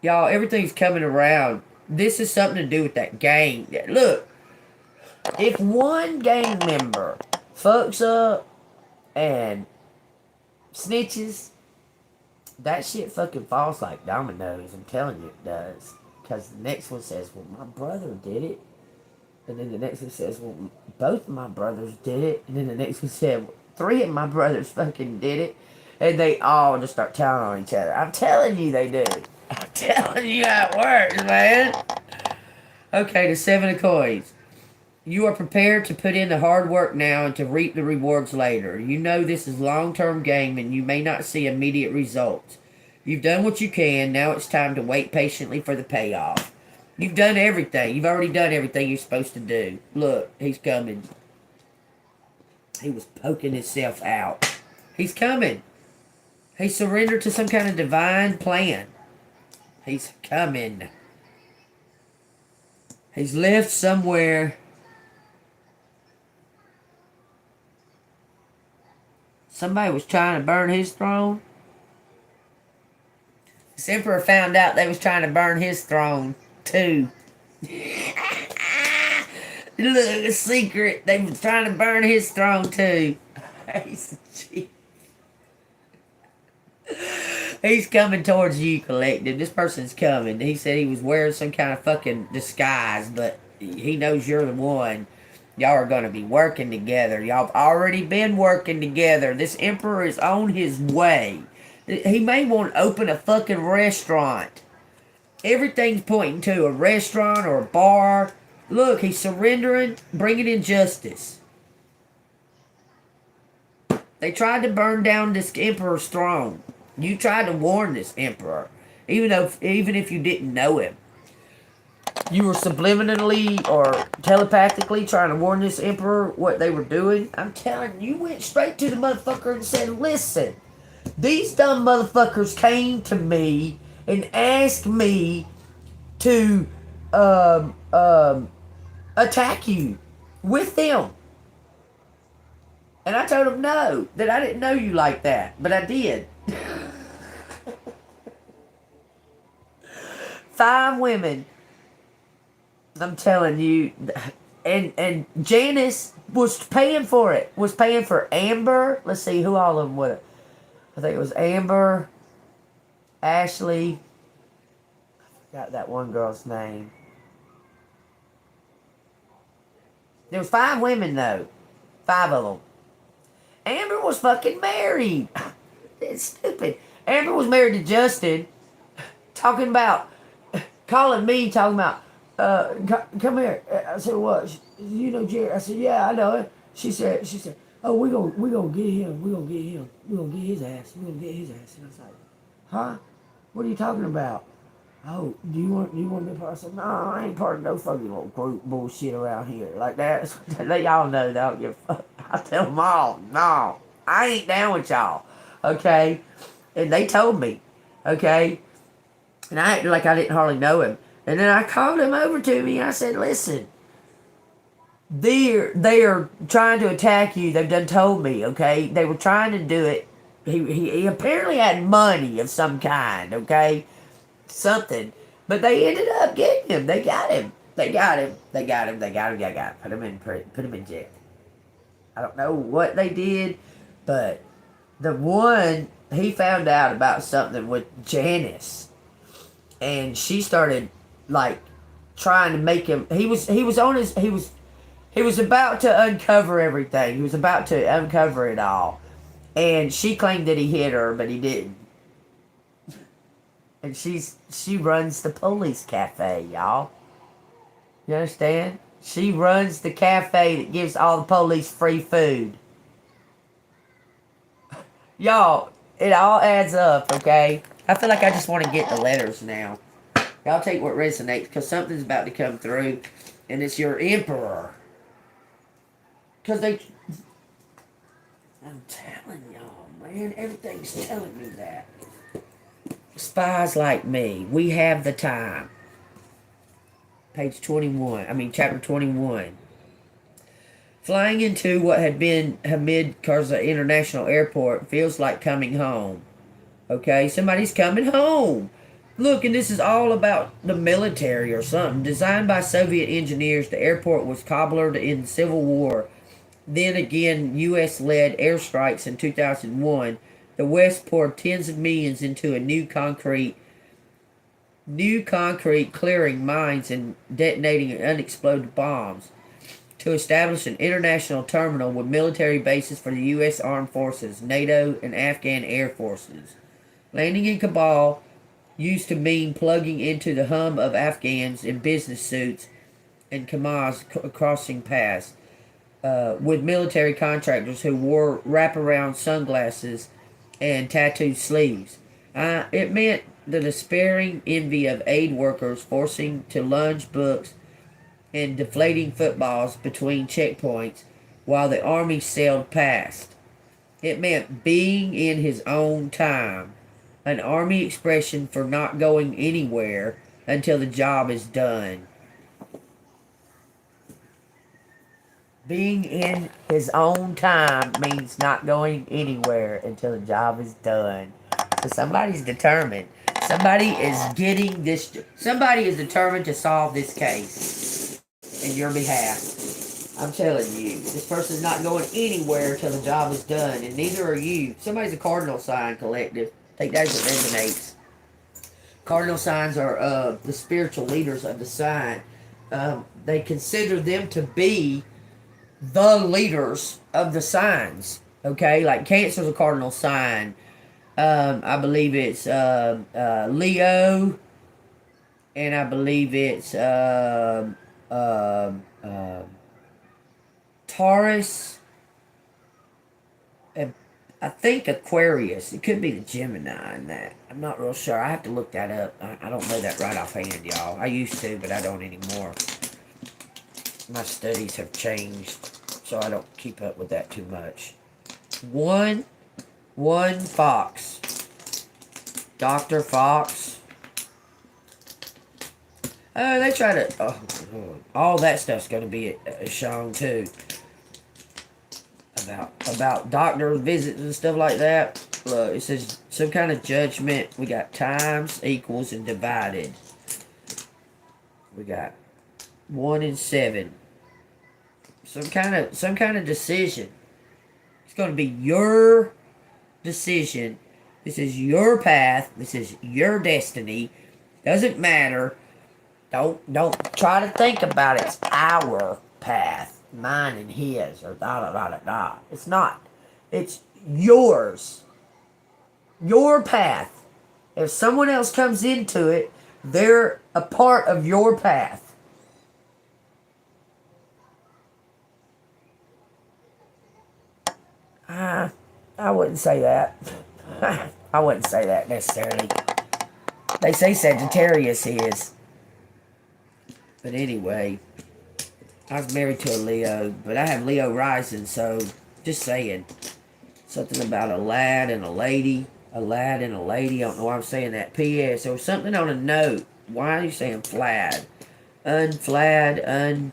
Speaker 1: Y'all, everything's coming around. This is something to do with that gang. Look, if one gang member fucks up and snitches, that shit fucking falls like dominoes. I'm telling you it does. Because the next one says, well, my brother did it. And then the next one says, well, both of my brothers did it. And then the next one said, well, 3 of my brothers fucking did it. And they all just start telling on each other. I'm telling you they do. I'm telling you how it works, man. Okay, the 7 of coins. You are prepared to put in the hard work now and to reap the rewards later. You know this is long-term game and you may not see immediate results. You've done what you can. Now it's time to wait patiently for the payoff. You've done everything. You've already done everything you're supposed to do. Look, he's coming. He was poking himself out. He's coming. He surrendered to some kind of divine plan. He's coming. He's lived somewhere. Somebody was trying to burn his throne. This emperor found out they was trying to burn his throne, too. Look, a secret. They was trying to burn his throne, too. He's coming towards you, Collective. This person's coming. He said he was wearing some kind of fucking disguise, but he knows you're the one. Y'all are going to be working together. Y'all have already been working together. This emperor is on his way. He may want to open a fucking restaurant. Everything's pointing to a restaurant or a bar. Look, he's surrendering, bringing in justice. They tried to burn down this emperor's throne. You tried to warn this emperor, even if you didn't know him. You were subliminally or telepathically trying to warn this emperor what they were doing. I'm telling you, you went straight to the motherfucker and said, listen, these dumb motherfuckers came to me and asked me to attack you with them. And I told them no, that I didn't know you like that, but I did. 5 women. I'm telling you, And Janice was paying for it. Was paying for Amber. Let's see who all of them were. I think it was Amber, Ashley. I forgot that one girl's name. There was 5 women though. 5 of them. Amber was fucking married. It's stupid. Amber was married to Justin. Talking about, calling me, talking about, come here. I said, what? You know Jerry? I said, yeah, I know it. She said, oh, we gonna get him. We gonna get him. We gonna get his ass. We gonna get his ass. And I was like, huh? What are you talking about? Oh, do you want to be part? I said, no, I ain't part of no fucking little group bullshit around here like that. They all know they don't give a fuck. I tell them all, no, I ain't down with y'all, okay? And they told me, okay? And I acted like I didn't hardly know him. And then I called him over to me and I said, listen, they are trying to attack you. They've done told me, okay? They were trying to do it. He apparently had money of some kind, okay? Something. But they ended up getting him. They got him. They got him. They got him. They got him. They got him. Put him in jail. I don't know what they did, but the one, he found out about something with Janice. And she started, like, trying to make him, he was about to uncover everything. He was about to uncover it all. And she claimed that he hit her, but he didn't. And she runs the police cafe, y'all. You understand? She runs the cafe that gives all the police free food. Y'all, it all adds up, okay? I feel like I just want to get the letters now. Y'all take what resonates, because something's about to come through, and it's your emperor. Because I'm telling y'all, man, everything's telling me that. Spies like me, we have the time. Page 21, chapter 21. Flying into what had been Hamid Karzai International Airport feels like coming home. Okay, somebody's coming home. Look, and this is all about the military or something. Designed by Soviet engineers, the airport was cobblered in the Civil War. Then again, U.S.-led airstrikes in 2001. The West poured tens of millions into a new concrete clearing mines and detonating unexploded bombs to establish an international terminal with military bases for the U.S. Armed Forces, NATO, and Afghan Air Forces. Landing in Kabul used to mean plugging into the hum of Afghans in business suits and Kamaz crossing paths with military contractors who wore wraparound sunglasses and tattooed sleeves. It meant the despairing envy of aid workers forcing to lunge books and deflating footballs between checkpoints while the army sailed past. It meant being in his own time, an army expression for not going anywhere until the job is done. Being in his own time means not going anywhere until the job is done. So somebody's determined. Somebody is getting this. Somebody is determined to solve this case in your behalf. I'm telling you, this person's not going anywhere until the job is done, and neither are you. Somebody's a cardinal sign collective. Take that as it resonates. Cardinal signs are the spiritual leaders of the sign. They consider them to be the leaders of the signs. Okay, like Cancer's a cardinal sign. I believe it's Leo, and I believe it's Taurus, and I think Aquarius. It could be the Gemini in that. I'm not real sure. I have to look that up. I don't know that right offhand, y'all. I used to, but I don't anymore. My studies have changed, so I don't keep up with that too much. One Fox. Dr. Fox. They try to... all that stuff's going to be shown, too. About doctor visits and stuff like that. Look, it says some kind of judgment. We got times, equals, and divided. We got 1 and 7. some kind of decision. It's going to be your decision. This is your path. This is your destiny. Doesn't matter. Don't try to think about it. It's our path, mine and his, or da da da da da. It's not. It's yours. Your path. If someone else comes into it, they're a part of your path. I wouldn't say that. I wouldn't say that necessarily. They say Sagittarius is. But anyway, I was married to a Leo, but I have Leo rising, so just saying. Something about a lad and a lady. A lad and a lady. I don't know why I'm saying that. P.S. There was something on a note. Why are you saying flad? Unflad, I don't know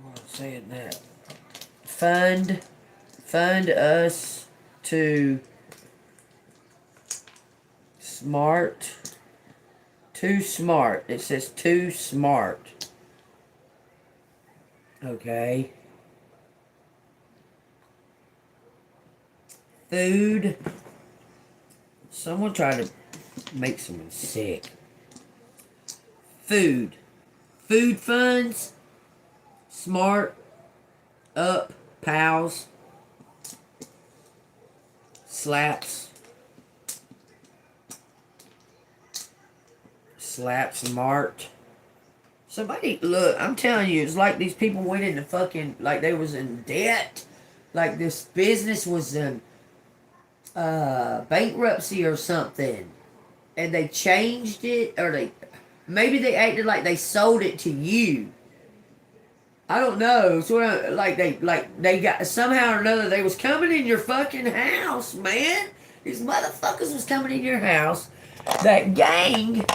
Speaker 1: why I'm saying that. Fund us to smart. Too smart. It says too smart. Okay. Food. Someone tried to make someone sick. Food. Food funds. Smart. Up. Pals. Slaps. Slaps marked. Somebody, look, I'm telling you, it's like these people went into fucking, like they was in debt. Like this business was in bankruptcy or something. And they changed it, or maybe they acted like they sold it to you. I don't know. Sort of like they got, somehow or another, they was coming in your fucking house, man. These motherfuckers was coming in your house. That gang,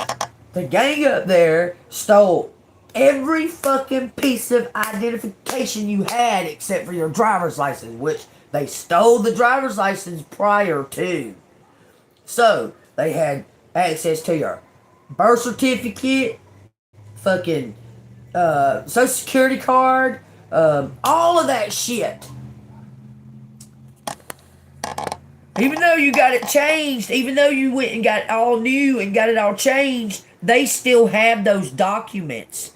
Speaker 1: the gang up there, stole every fucking piece of identification you had except for your driver's license, which they stole the driver's license prior to. So, they had access to your birth certificate, fucking social security card, all of that shit. Even though you got it changed, even though you went and got it all new and got it all changed, they still have those documents.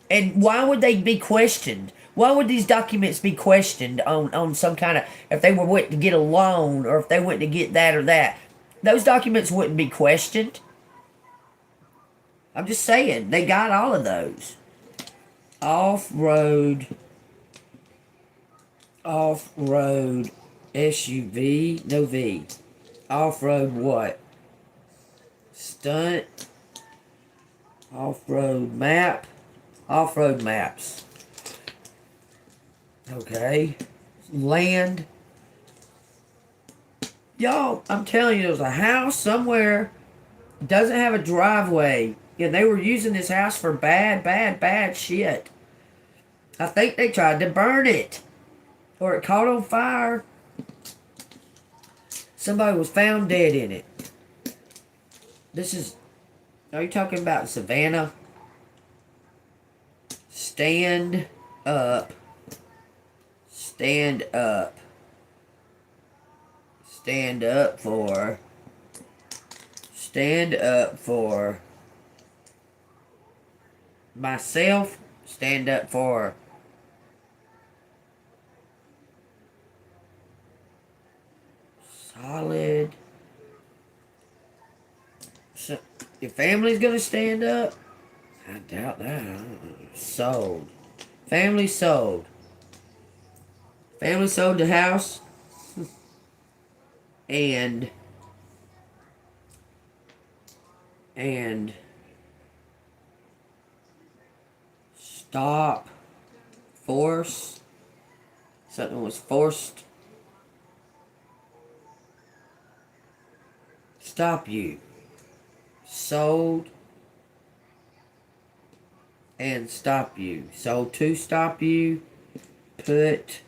Speaker 1: And why would they be questioned? Why would these documents be questioned on some kind of, if they were went to get a loan or if they went to get that or that? Those documents wouldn't be questioned. I'm just saying, they got all of those. Off-road SUV, no V. Off-road what? Stunt. Off-road map. Off-road maps. Okay. Land. Y'all, I'm telling you, there's a house somewhere. Doesn't have a driveway. And they were using this house for bad shit. I think they tried to burn it. Or it caught on fire. Somebody was found dead in it. This is... Are you talking about Savannah? Stand up. Stand up. Stand up for... Stand up for... myself. Stand up for... solid. So, your family's gonna stand up? I doubt that. Sold. Family sold. Family sold the house. And stop. Force. Something was forced. Stop you. Sold. And stop you. Sold to stop you. Put.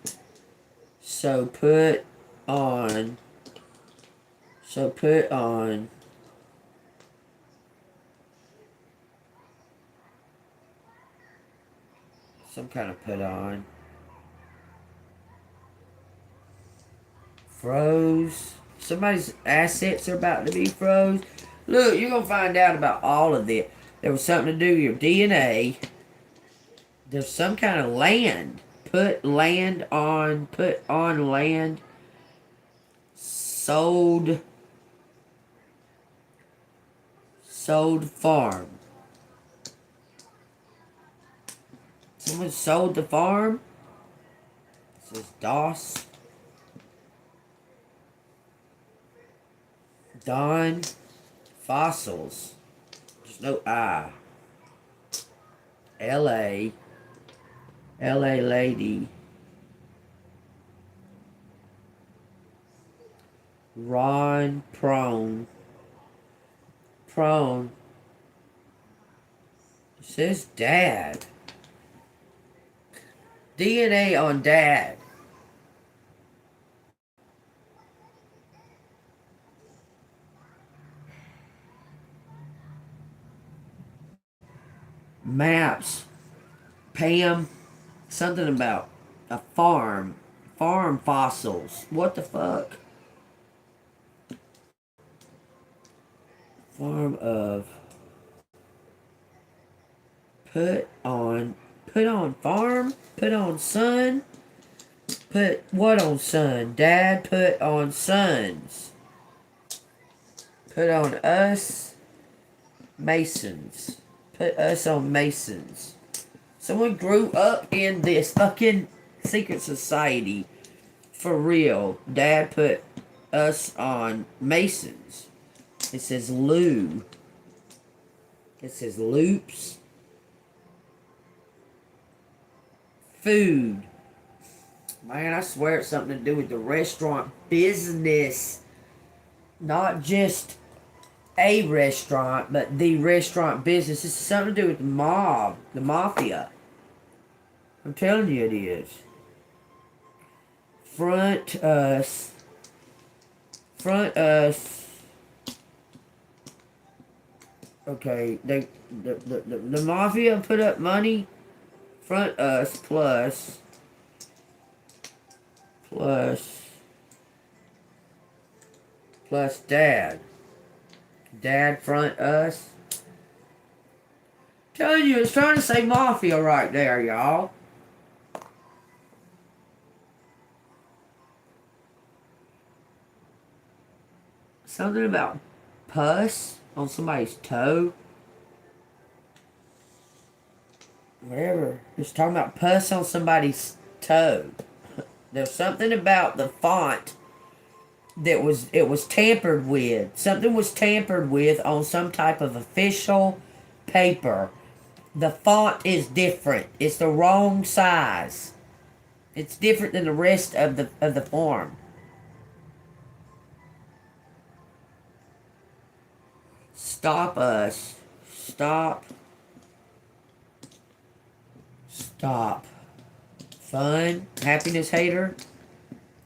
Speaker 1: So put on. So put on. Some kind of put on. Froze. Somebody's assets are about to be froze. Look, you're going to find out about all of this. There was something to do with your DNA. There's some kind of land. Put on land. Sold farm. Someone sold the farm. This is DOS. Don. Fossils. There's no I. LA lady. Ron Prone. It says dad. DNA on dad. Maps. Pam. Something about a farm. Farm fossils. What the fuck? Farm of. Put on farm. Put on son. Put what on son? Dad put on sons. Put on us. Masons. Put us on Masons. Someone grew up in this fucking secret society. For real. Dad put us on Masons. It says Lou. It says loops. Food. Man, I swear it's something to do with the restaurant business. Not just a restaurant, but the restaurant business. This is something to do with the mob. The mafia. I'm telling you it is. Front us. Okay, the mafia put up money. Front us plus dad. Dad front us. Telling you, it's trying to say mafia right there, y'all. Something about pus on somebody's toe. Whatever. It's talking about pus on somebody's toe. There's something about the font that was tampered with. Something was tampered with on some type of official paper. The font is different. It's the wrong size. It's different than the rest of the form. Stop us. Stop. Fun. Happiness hater.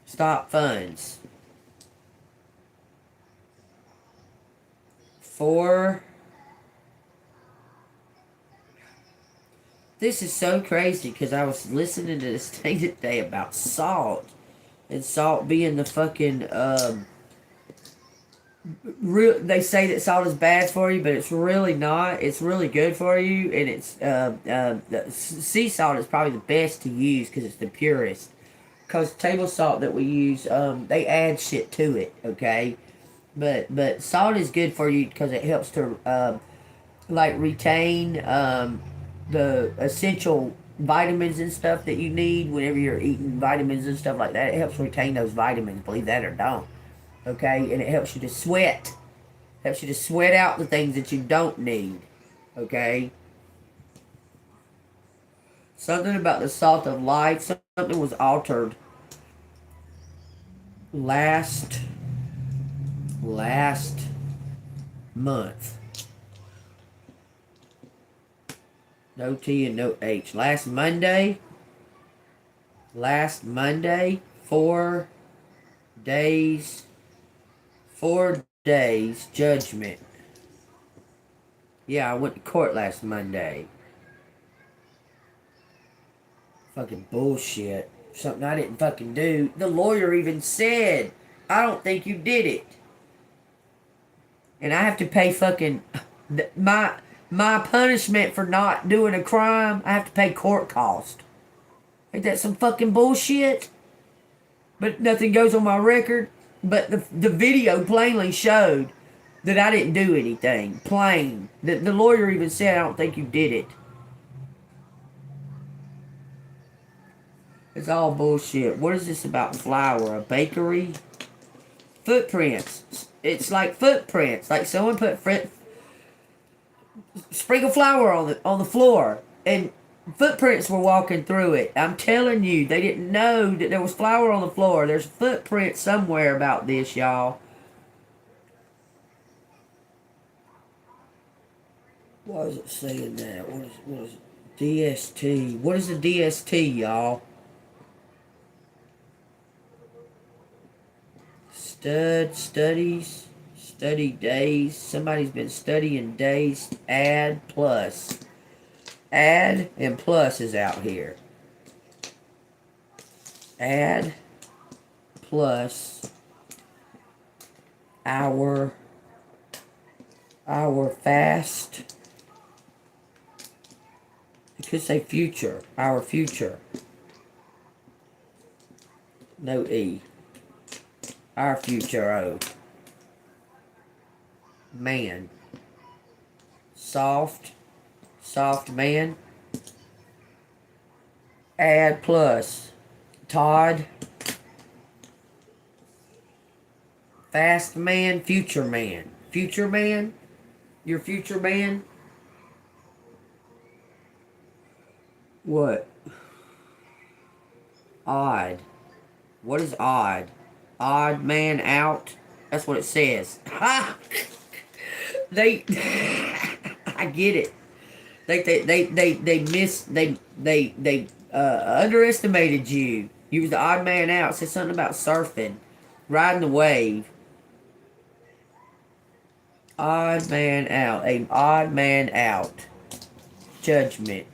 Speaker 1: Stop funds. 4. This is so crazy because I was listening to this thing today about salt. And salt being the fucking, they say that salt is bad for you, but it's really not. It's really good for you, and it's sea salt is probably the best to use because it's the purest. Because table salt that we use, they add shit to it, okay? But salt is good for you because it helps to like retain the essential vitamins and stuff that you need whenever you're eating vitamins and stuff like that. It helps retain those vitamins, believe that or don't. Okay, and it helps you to sweat. Helps you to sweat out the things that you don't need. Okay? Something about the salt of life. Something was altered last month. No T and no H. Last Monday, 4 days. 4 days judgment. Yeah, I went to court last Monday. Fucking bullshit. Something I didn't fucking do. The lawyer even said, I don't think you did it. And I have to pay fucking my punishment for not doing a crime. I have to pay court cost. Ain't that some fucking bullshit? But nothing goes on my record. But the video plainly showed that I didn't do anything. Plain. The lawyer even said, I don't think you did it. It's all bullshit. What is this about flour? A bakery? Footprints. It's like footprints. Like someone put sprinkle flour on the floor. And footprints were walking through it. I'm telling you, they didn't know that there was flour on the floor. There's footprints somewhere about this, y'all. Why is it saying that? What is it? DST. What is the DST, y'all? Studies, study days. Somebody's been studying days. Add plus. Add and plus is out here. Add plus our fast. It could say future. Our future. No E. Our future O. Man. Soft man. Add plus. Todd. Fast man, future man. Future man? Your future man? What? Odd. What is odd? Odd man out. That's what it says. Ha! They I get it. They underestimated you. You was the odd man out. It said something about surfing. Riding the wave. Odd man out. A odd man out. Judgment.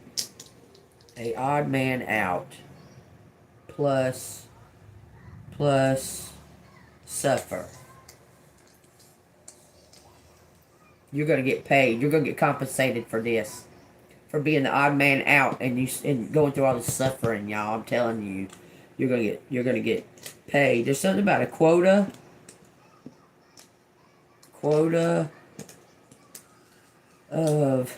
Speaker 1: A odd man out. Plus suffer. You're gonna get paid. You're gonna get compensated for this, for being the odd man out and going through all this suffering, y'all. I'm telling you, you're gonna get paid. There's something about a quota of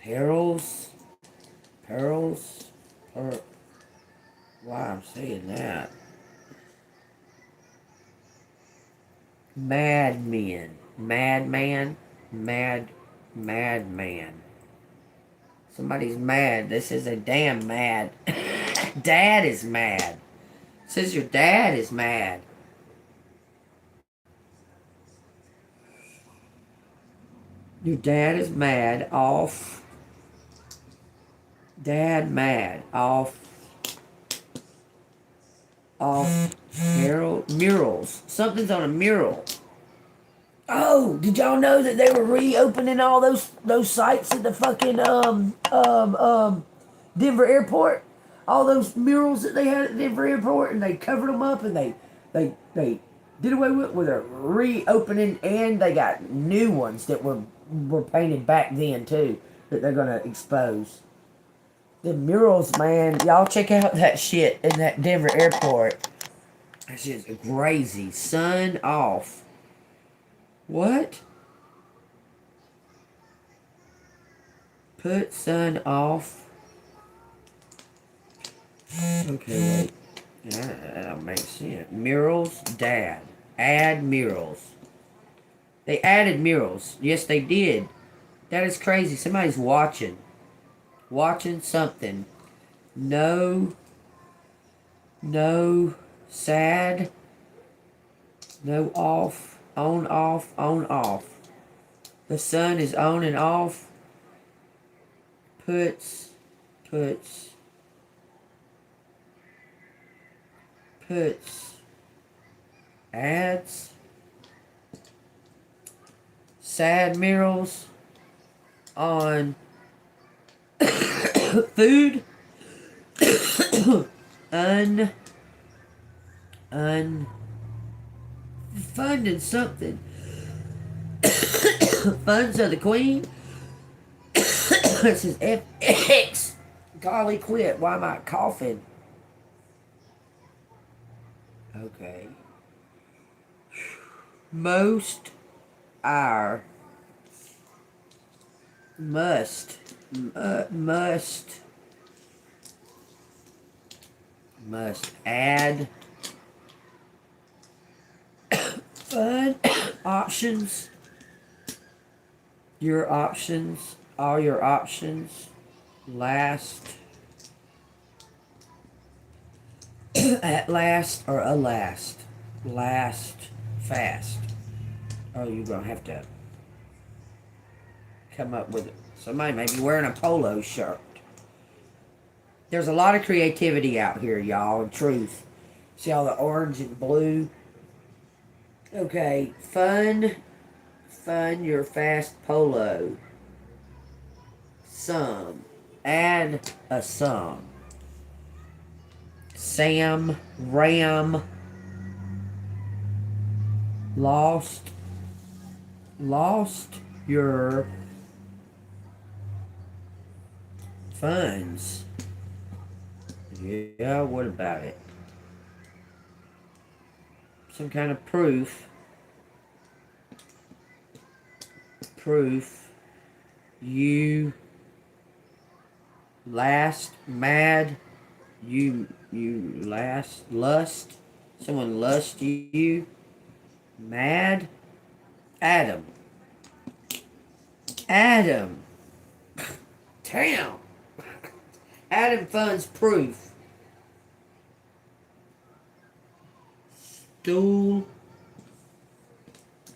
Speaker 1: perils. Why I'm saying that? Madman. Somebody's mad. This is a damn mad. Dad is mad. It says your dad is mad. Your dad is mad off. Dad mad off murals. Something's on a mural. Oh, did y'all know that they were reopening all those sites at the fucking Denver airport? All those murals that they had at Denver airport, and they covered them up, and they did away with a reopening, and they got new ones that were painted back then too that they're gonna expose. The murals, man, y'all check out that shit in that Denver airport. That shit's crazy. Sun off. What? Put sun off. Okay, wait. That don't make sense. Murals, dad. Add murals. They added murals. Yes, they did. That is crazy. Somebody's watching. Watching something. No. Sad. No off. On, off, on, off. The sun is on and off. Puts. Adds. Sad murals. on food, un funding something. Funds of the Queen. This is FX. Golly quit. Why am I coughing? Okay. Most are must add fun options. Your options, all your options last at last or a last fast. Oh, you're gonna have to come up with it. Somebody may be wearing a polo shirt. There's a lot of creativity out here, y'all, and truth. See all the orange and blue? Okay, fun your fast polo. Some. Add a sum. Sam, Ram, lost your funds. Yeah, what about it? Some kind of proof. You last mad. You last lust. Someone lust you. Mad. Adam. Damn. Adam funds proof. Stool.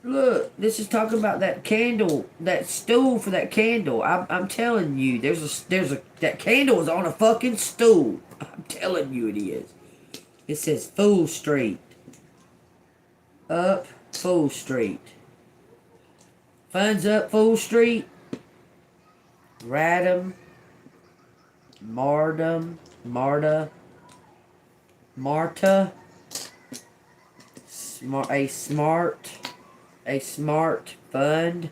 Speaker 1: Look, this is talking about that candle, that stool for that candle. I'm telling you, that candle is on a fucking stool. I'm telling you it is. It says Fool Street. Up Fool Street. Funds up Fool Street. Radam. Marta. A smart fund.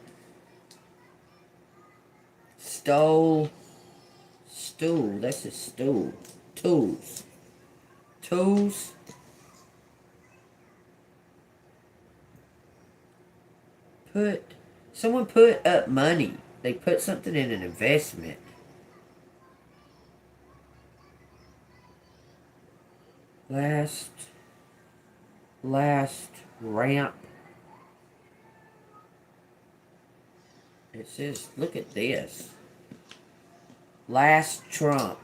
Speaker 1: Stool. That's a stool. Tools. Someone put up money. They put something in an investment. Last ramp. It says, look at this. Last Trump.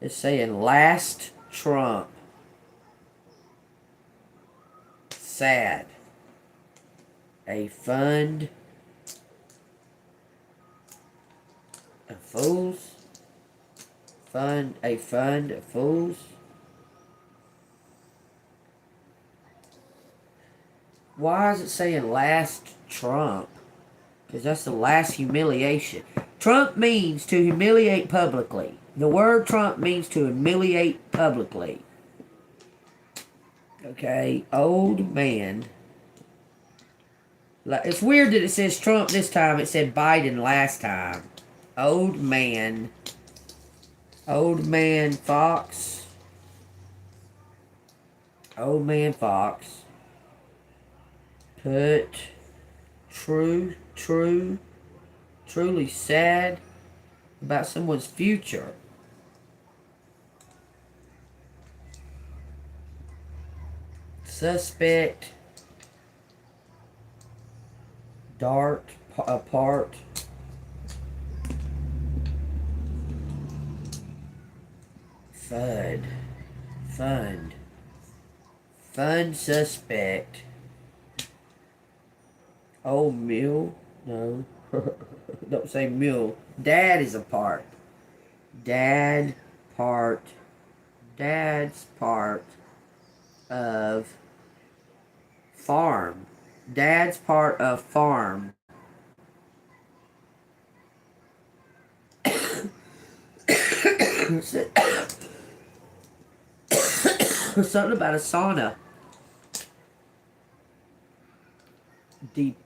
Speaker 1: It's saying last Trump. Sad. A fund of fools. A fund of fools. Why is it saying last Trump? Because that's the last humiliation. Trump means to humiliate publicly. The word Trump means to humiliate publicly. Okay, old man. It's weird that it says Trump this time. It said Biden last time. Old man Fox. Old man Fox. Put truly sad about someone's future. Suspect. Dart apart. Fund suspect. Oh, mule? No. Don't say mule. Dad is a part. Dad's part of farm. Dad's part of farm. Something about a sauna. Deep.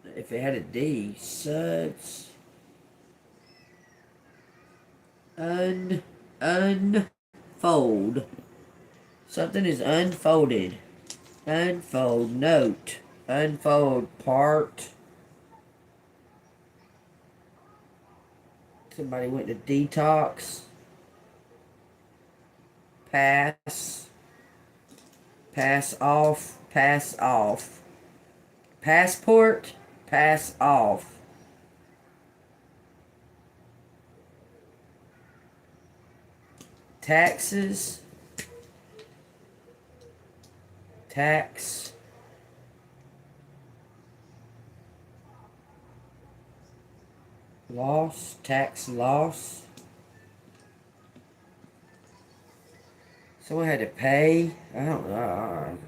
Speaker 1: If it had a D, such unfold. Something is unfolded. Unfold note. Unfold part. Somebody went to detox. Pass. Pass off. Pass off. Passport. Pass off. Taxes. Tax. Loss. Tax loss. Someone had to pay. I don't know.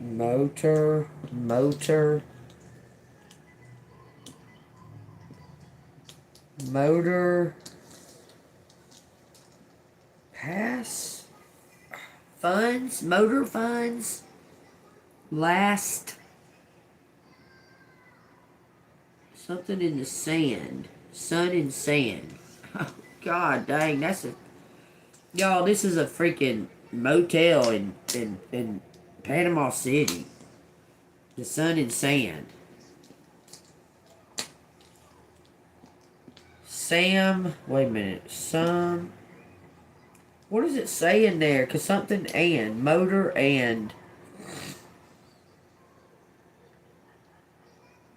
Speaker 1: Motor. Motor. Motor. Pass. Funds. Motor funds. Last. Something in the sand. Sun and sand. Oh, God dang, that's a... Y'all, this is a freaking motel in Panama City. The sun and sand. Sam, wait a minute. Some... What does it say in there? Because something and. Motor and...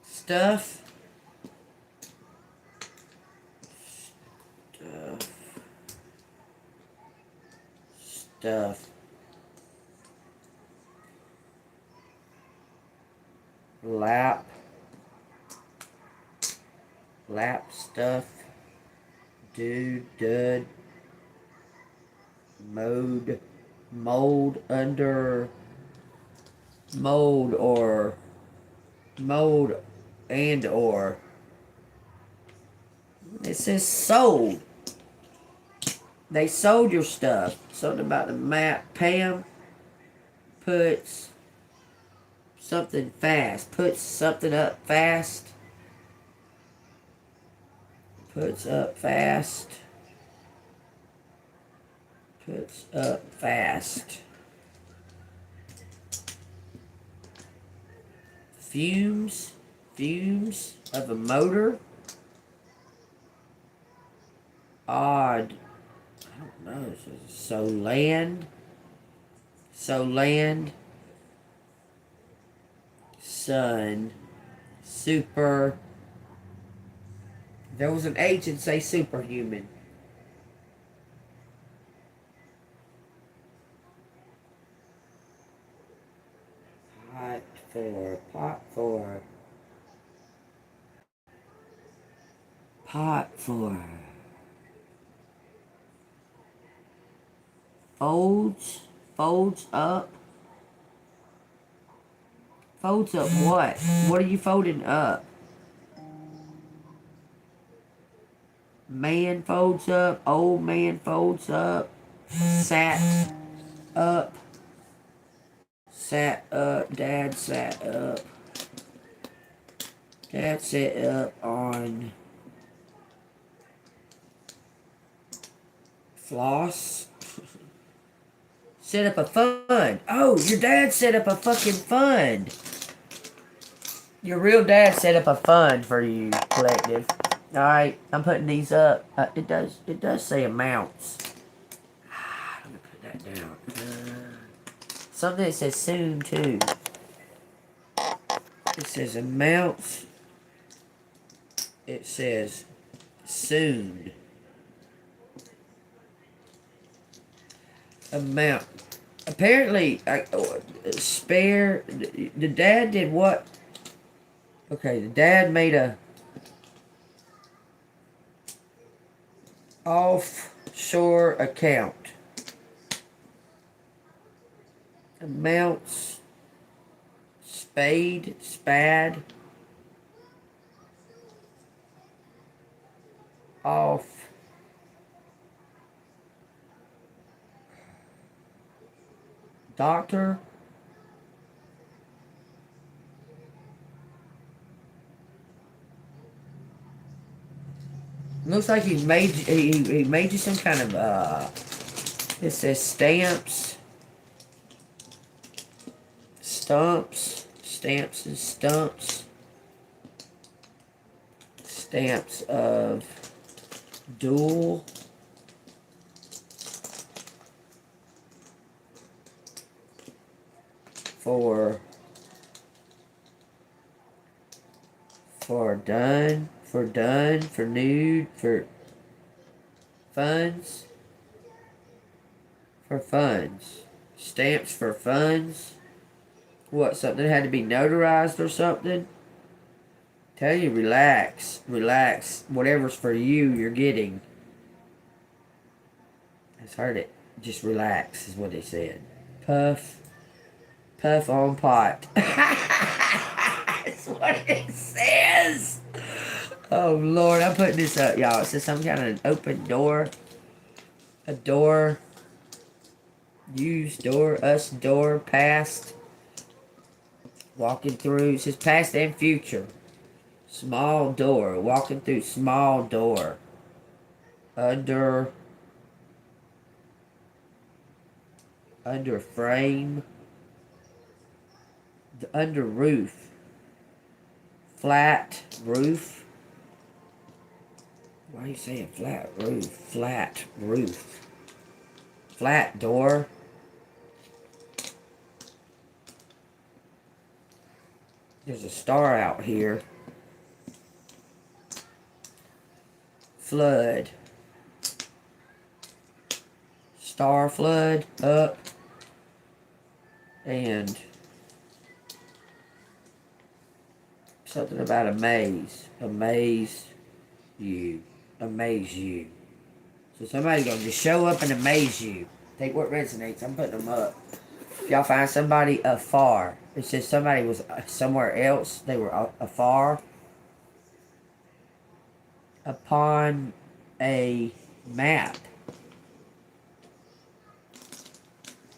Speaker 1: Stuff. Stuff. Lap stuff. Dude, dud. Mold under. Mold or. Mold and or. It says sold. They sold your stuff. Something about the map. Pam puts something fast. Puts something up fast. Puts up fast. Puts up fast. Fumes. Fumes of a motor. Odd. I don't know. So land. Sun. Super. There was an H and say superhuman. Pot for. Folds up. Folds up what? What are you folding up? Man folds up. Old man folds up. Sat up. Sat up. Dad sat up. Dad sat up on floss. Set up a fund. Oh, your dad set up a fucking fund. Your real dad set up a fund for you, collective. Alright, I'm putting these up. It does say amounts. Let me put that down. Something that says soon, too. It says amounts. It says soon. Amount. Apparently, spare. The dad did what? Okay, the dad made a offshore account. Amounts. Spade. off. Doctor. Looks like he made you some kind of it says stamps. Stamps and stumps. Stamps of duel. For done, for nude, for funds. For funds. Stamps for funds. What, something had to be notarized or something? Tell you, relax. Relax. Whatever's for you, you're getting. I just heard it. Just relax is what they said. Puff. Puff on pot. That's what it says. Oh, Lord. I'm putting this up, y'all. It says some kind of an open door. A door. Used door. Us door. Past. Walking through. It says past and future. Small door. Walking through small door. Under frame. Under roof. Flat roof. Why are you saying flat roof? Flat roof. Flat door. There's a star out here. Flood. Star flood up. And something about amaze. Amaze you. Amaze you. So somebody's going to just show up and amaze you. Take what resonates. I'm putting them up. If y'all find somebody afar. It says somebody was somewhere else. They were afar. Upon a map.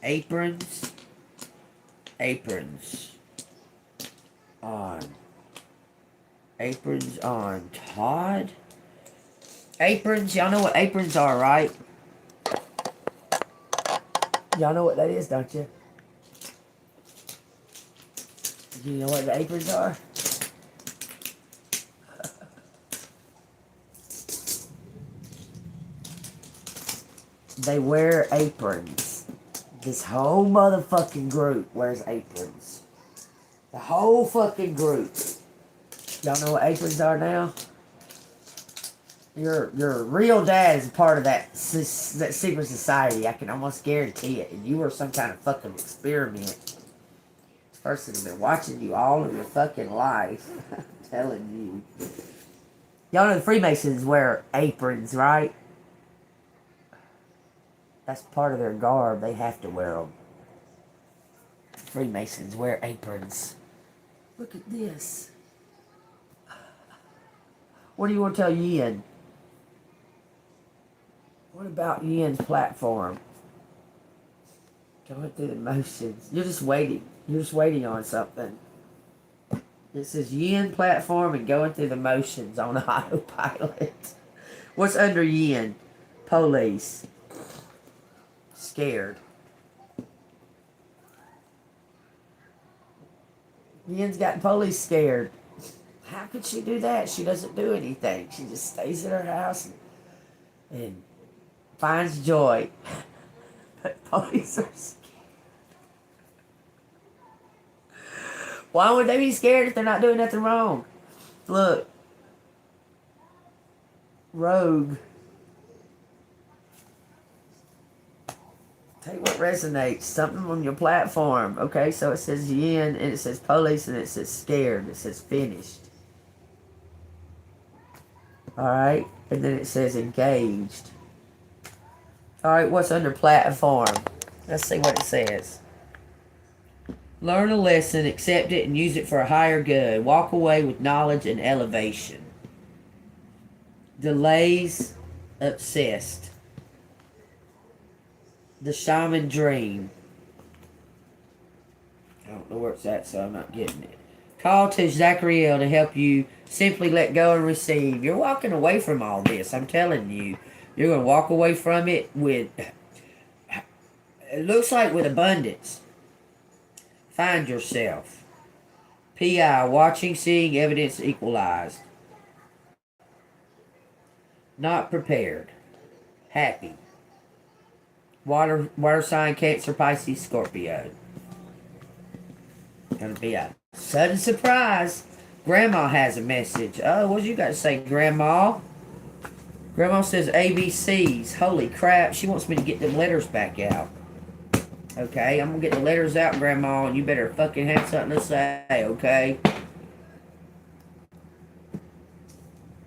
Speaker 1: Aprons. Aprons. Aprons on Todd. Aprons, y'all know what aprons are, right? Y'all know what that is, don't you? Do you know what the aprons are? They wear aprons. This whole motherfucking group wears aprons. The whole fucking group. Y'all know what aprons are now? Your real dad is a part of that secret society. I can almost guarantee it. And you were some kind of fucking experiment. This person has been watching you all of your fucking life. I'm telling you. Y'all know the Freemasons wear aprons, right? That's part of their garb. They have to wear them. Freemasons wear aprons. Look at this. What do you want to tell Yin? What about Yin's platform? Going through the motions. You're just waiting. You're just waiting on something. It says Yin platform and going through the motions on autopilot. What's under Yin? Police. Scared. Yin's got police scared. How could she do that? She doesn't do anything. She just stays at her house and finds joy. But police are scared. Why would they be scared if they're not doing nothing wrong? Look. Rogue. Take what resonates. Something on your platform. Okay, so it says yin, and it says police, and it says scared. It says finished. Alright, and then it says engaged. Alright, what's under platform? Let's see what it says. Learn a lesson, accept it, and use it for a higher good. Walk away with knowledge and elevation. Delays, obsessed. The shaman dream. I don't know where it's at, so I'm not getting it. Call to Zachariel to help you simply let go and receive. You're walking away from all this. I'm telling you. You're going to walk away from it with, it looks like with abundance. Find yourself. P.I. Watching, seeing, evidence equalized. Not prepared. Happy. Water sign, Cancer, Pisces, Scorpio. Gonna be a sudden surprise. Grandma has a message. Oh, what you got to say, Grandma? Grandma says ABCs. Holy crap, she wants me to get them letters back out. Okay, I'm gonna get the letters out, Grandma, and you better fucking have something to say, okay?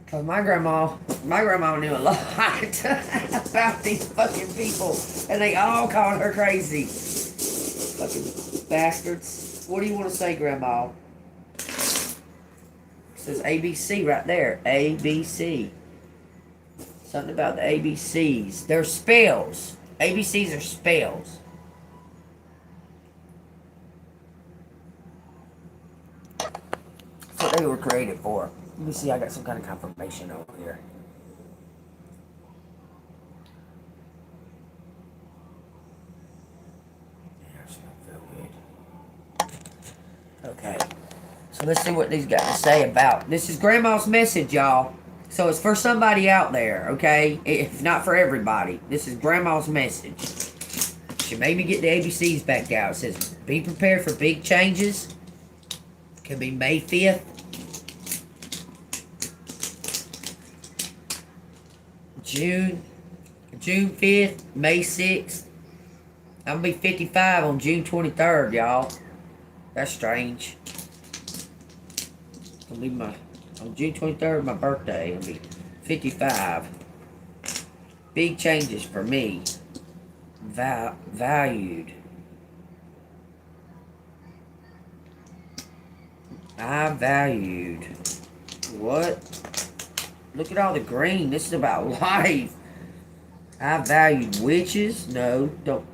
Speaker 1: Cause my grandma knew a lot about these fucking people, and they all called her crazy. Fucking bastards. What do you want to say, Grandma? It says ABC right there. ABC. Something about the ABCs. They're spells. ABCs are spells. That's what they were created for. Let me see, I got some kind of confirmation over here. Okay. So let's see what these got to say about. This is Grandma's message, y'all. So it's for somebody out there, okay? If not for everybody. This is Grandma's message. She made me get the ABCs back out. It says, be prepared for big changes. Could be May 5th. June 5th, May 6th. I'm going to be 55 on June 23rd, y'all. That's strange. It'll be on June 23rd, my birthday. I'll be 55. Big changes for me. Valued. I valued. What? Look at all the green. This is about life. I valued witches. No, don't.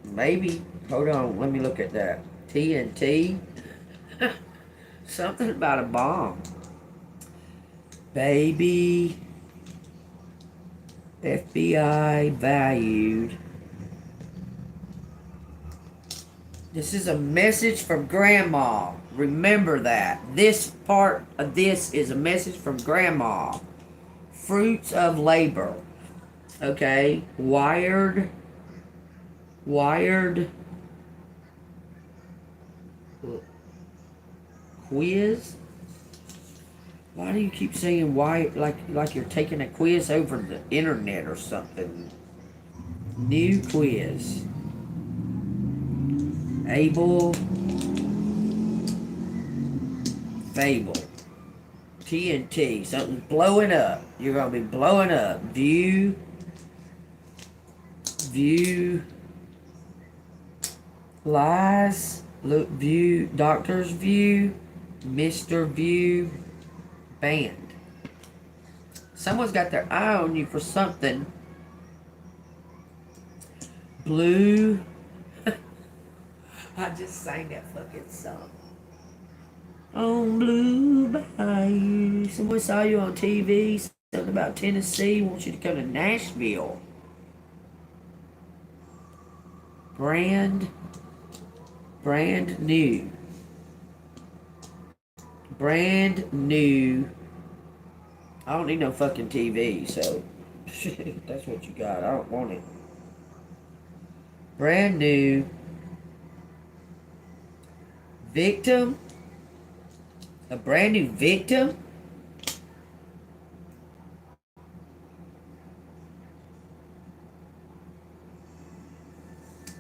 Speaker 1: Maybe. Hold on. Let me look at that. TNT. Something about a bomb. Baby. FBI valued. This is a message from Grandma. Remember that. This part of this is a message from Grandma. Fruits of labor. Okay. Wired. Quiz. Why do you keep saying why like you're taking a quiz over the internet or something? New quiz. Able. Fable. TNT. Something's blowing up. You're going to be blowing up. View. Lies. Look. View. Doctor's view. Mr. View. Band. Someone's got their eye on you for something. Blue. I just sang that fucking song. On Blue Bayou. Someone saw you on TV. Something about Tennessee. Wants you to come to Nashville. Brand new. Brand new. I don't need no fucking TV, so that's what you got. I don't want it. Brand new. Victim. A brand new victim.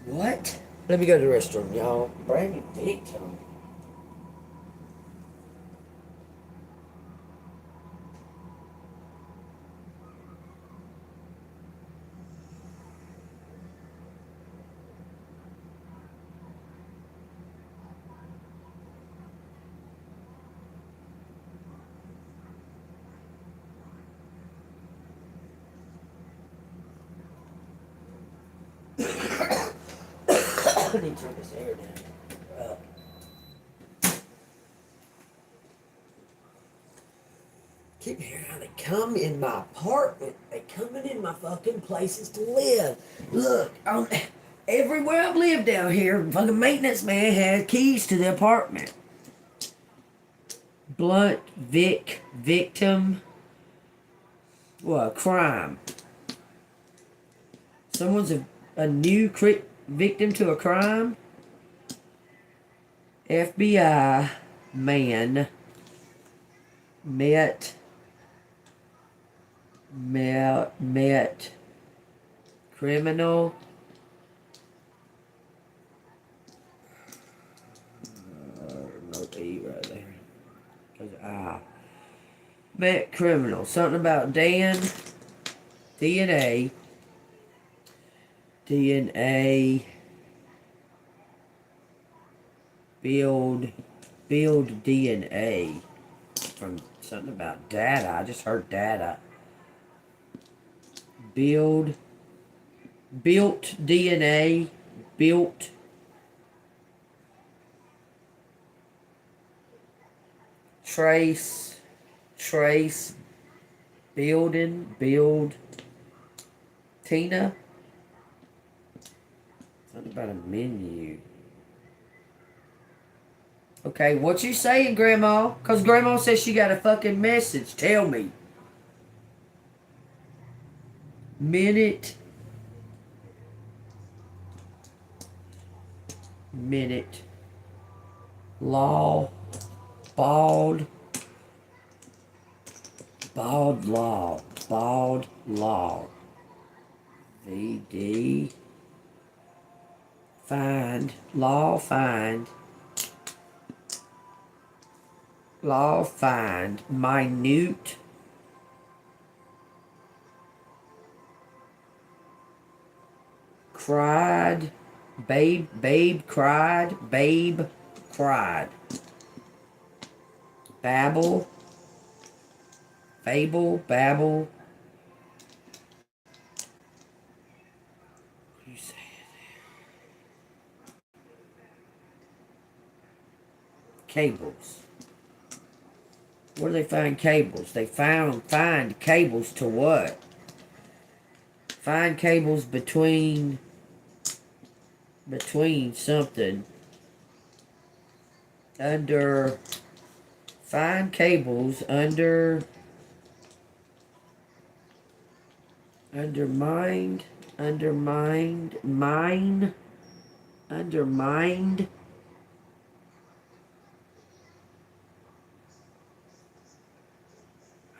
Speaker 1: What? Let me go to the restroom, y'all. Brand new victim. I need to turn this air down. Up. Keep hearing how they come in my apartment. They coming in my fucking places to live. Look, everywhere I've lived down here, fucking maintenance man has keys to the apartment. Blunt, victim. What, crime. Someone's a new victim to a crime. FBI man met criminal no E right there. Met criminal. Something about DNA. Build DNA from something about data. I just heard data. Built DNA. Built. Trace. Build. Tina. Something about a menu. Okay, what you saying, Grandma? Because Grandma says she got a fucking message. Tell me. Minute. Law. Bald law. VD. Find. Law find. Minute. Cried. Babe cried. Babble. Fable. Babble. What do you say there? Cables. Where do they find cables? They find cables to what? Find cables between something. Find cables undermined.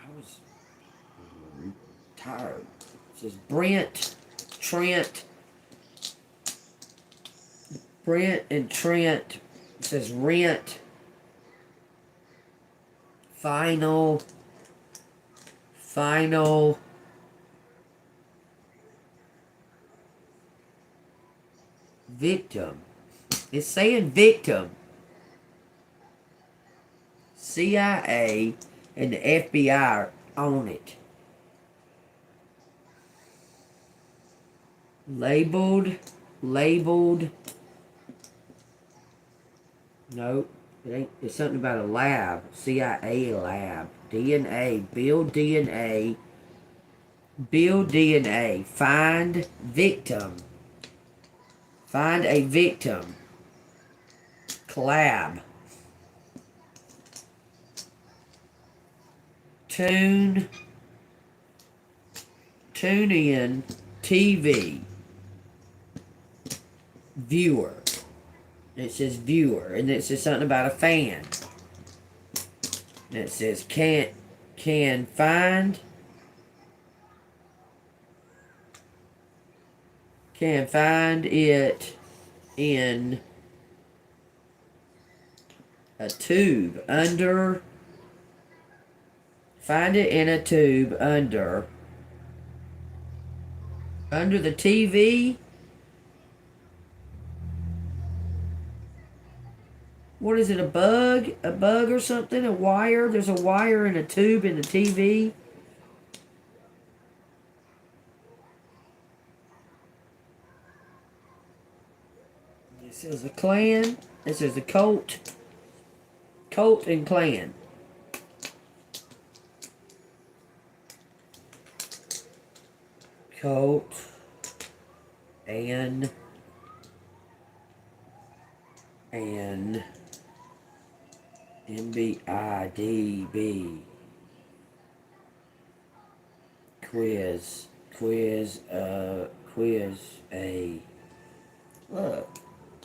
Speaker 1: I was tired. It says Brent and Trent. It says rent. Final. Victim. It's saying victim. CIA and the FBI are on it. Labeled. Nope. It ain't. It's something about a lab. CIA lab. DNA. Build DNA. Find victim. Find a victim. Collab. Tune in. TV. Viewer. It says viewer. And it says something about a fan. And it says can find it in a tube under. Find it in a tube under the TV. What is it, a bug? A bug or something? A wire? There's a wire in a tube in the TV. This is a clan. This is a cult. Cult and clan. Cult and MBIDB. Quiz A. Look,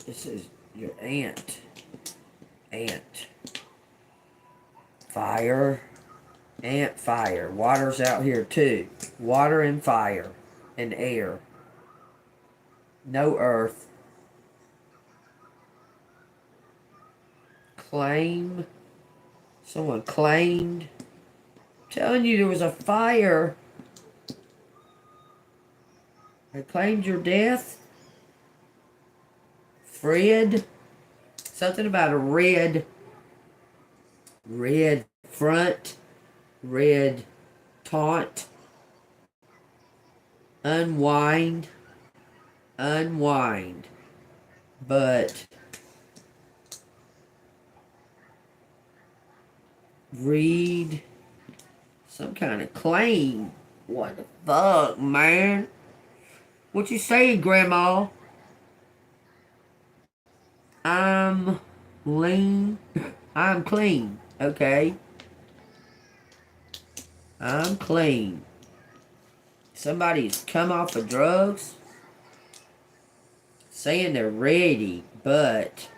Speaker 1: this is your ant. Fire. Ant fire. Water's out here too. Water and fire and air. No earth. Claim. Someone claimed. I'm telling you, there was a fire. They claimed your death. Fred. Something about a red front. Red taunt. Unwind. But read some kind of claim. What the fuck, man? What you saying, Grandma? I'm lean. I'm clean. Okay. I'm clean. Somebody's come off of drugs. Saying they're ready, but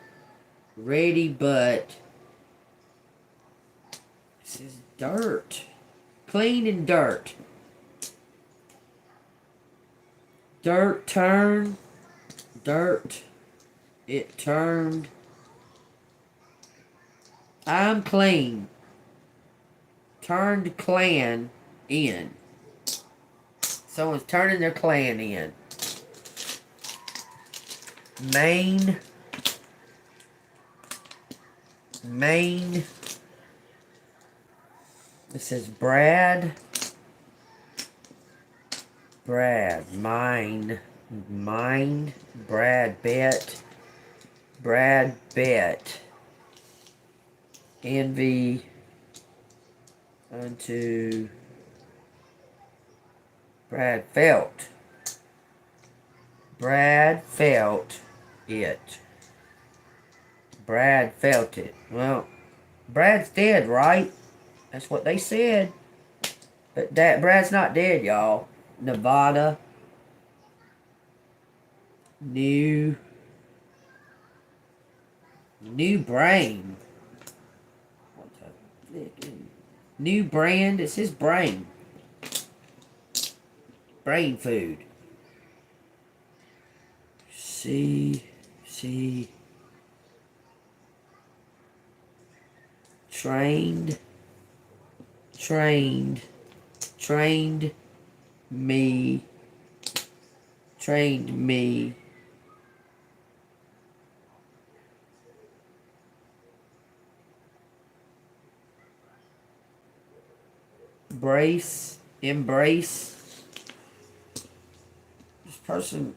Speaker 1: this is dirt. Clean and dirt. Dirt turned. Dirt. It turned. I'm clean. Turned clan in. Someone's turning their clan in. Main. It says Brad. Mind. Brad bet. Envy. Unto. Brad felt it. Brad felt it. Well, Brad's dead, right? That's what they said. But Brad's not dead, y'all. Nevada. New brain. What the flippin'? New brand. It's his brain. Brain food. See. Trained me. Embrace. This person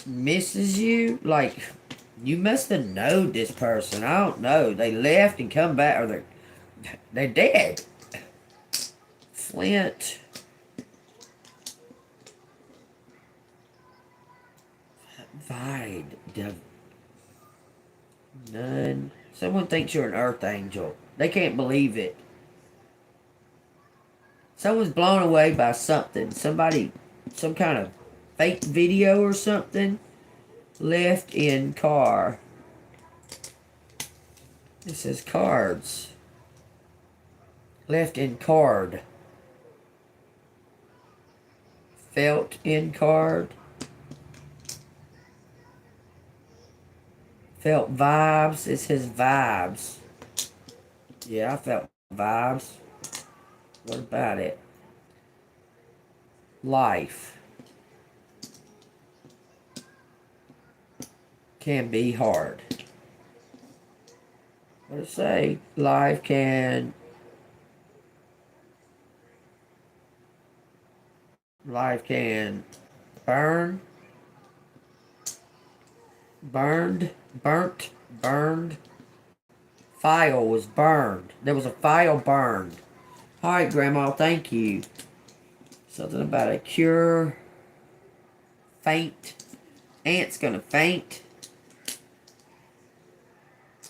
Speaker 1: misses you. Like, you must have known this person. I don't know. They left and come back, or they're dead. Flint. Vide. None. Someone thinks you're an earth angel. They can't believe it. Someone's blown away by something. Somebody, some kind of fake video or something. Left in car. It says cards. Left in card. Felt in card. Felt vibes. It says vibes. Yeah, I felt vibes. What about it? Life can be hard. What does it say? Life can burn. Burned, burnt, burned. File was burned. There was a file burned. Alright, Grandma, thank you. Something about a cure. Faint. Aunt's gonna faint.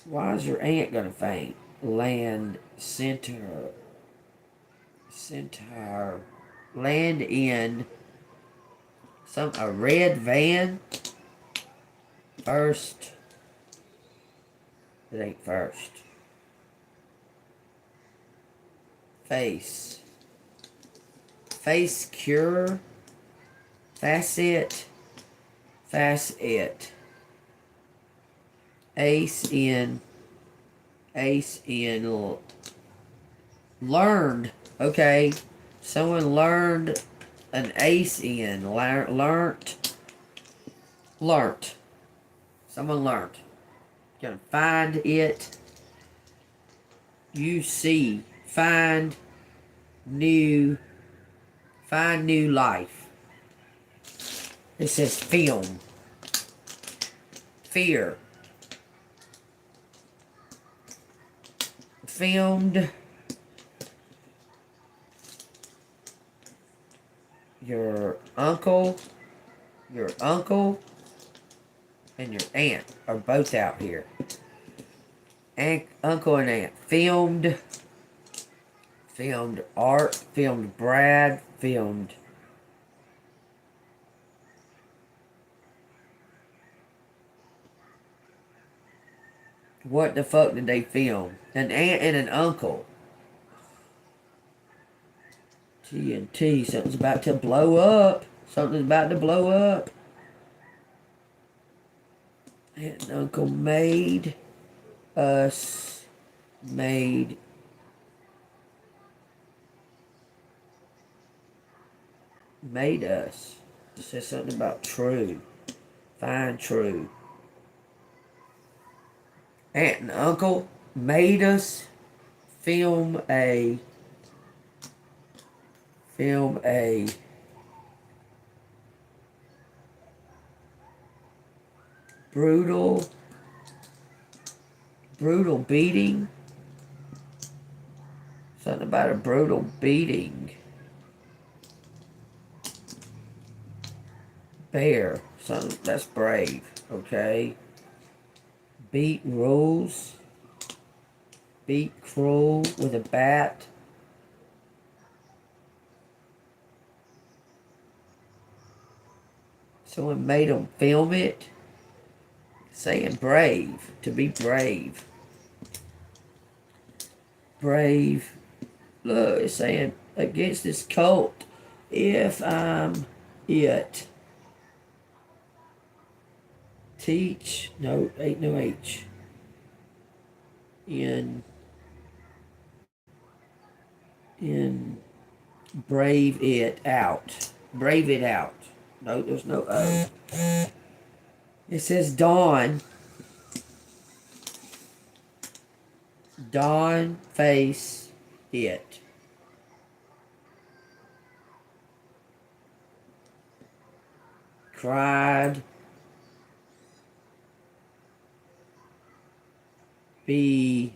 Speaker 1: Why is your aunt gonna faint? Land center. Centaur. Land in a red van. First. It ain't first. Face. Face cure. Facet. Facet. Ace in. Learned. Okay. Someone learned an ace in. Learnt. Someone learned. Gonna find it. You see. Find new life. It says film. Fear. Filmed. Your uncle, and your aunt are both out here. Uncle and aunt. Filmed Art, filmed Brad, filmed what the fuck did they film? An aunt and an uncle. TNT, something's about to blow up. Something's about to blow up. Aunt and uncle made us, made us. It says something about true. Find true. Aunt and uncle made us film a brutal beating. Something about a brutal beating. Bear. Something that's brave. Okay. Beat rules. Beat cruel with a bat. Someone made them film it. Saying brave. To be brave. Brave. Look, it's saying against this cult. If I'm it. Teach. No, ain't no H. In brave it out. Brave it out. No, there's no O. It says dawn. Dawn face it. Cried. Be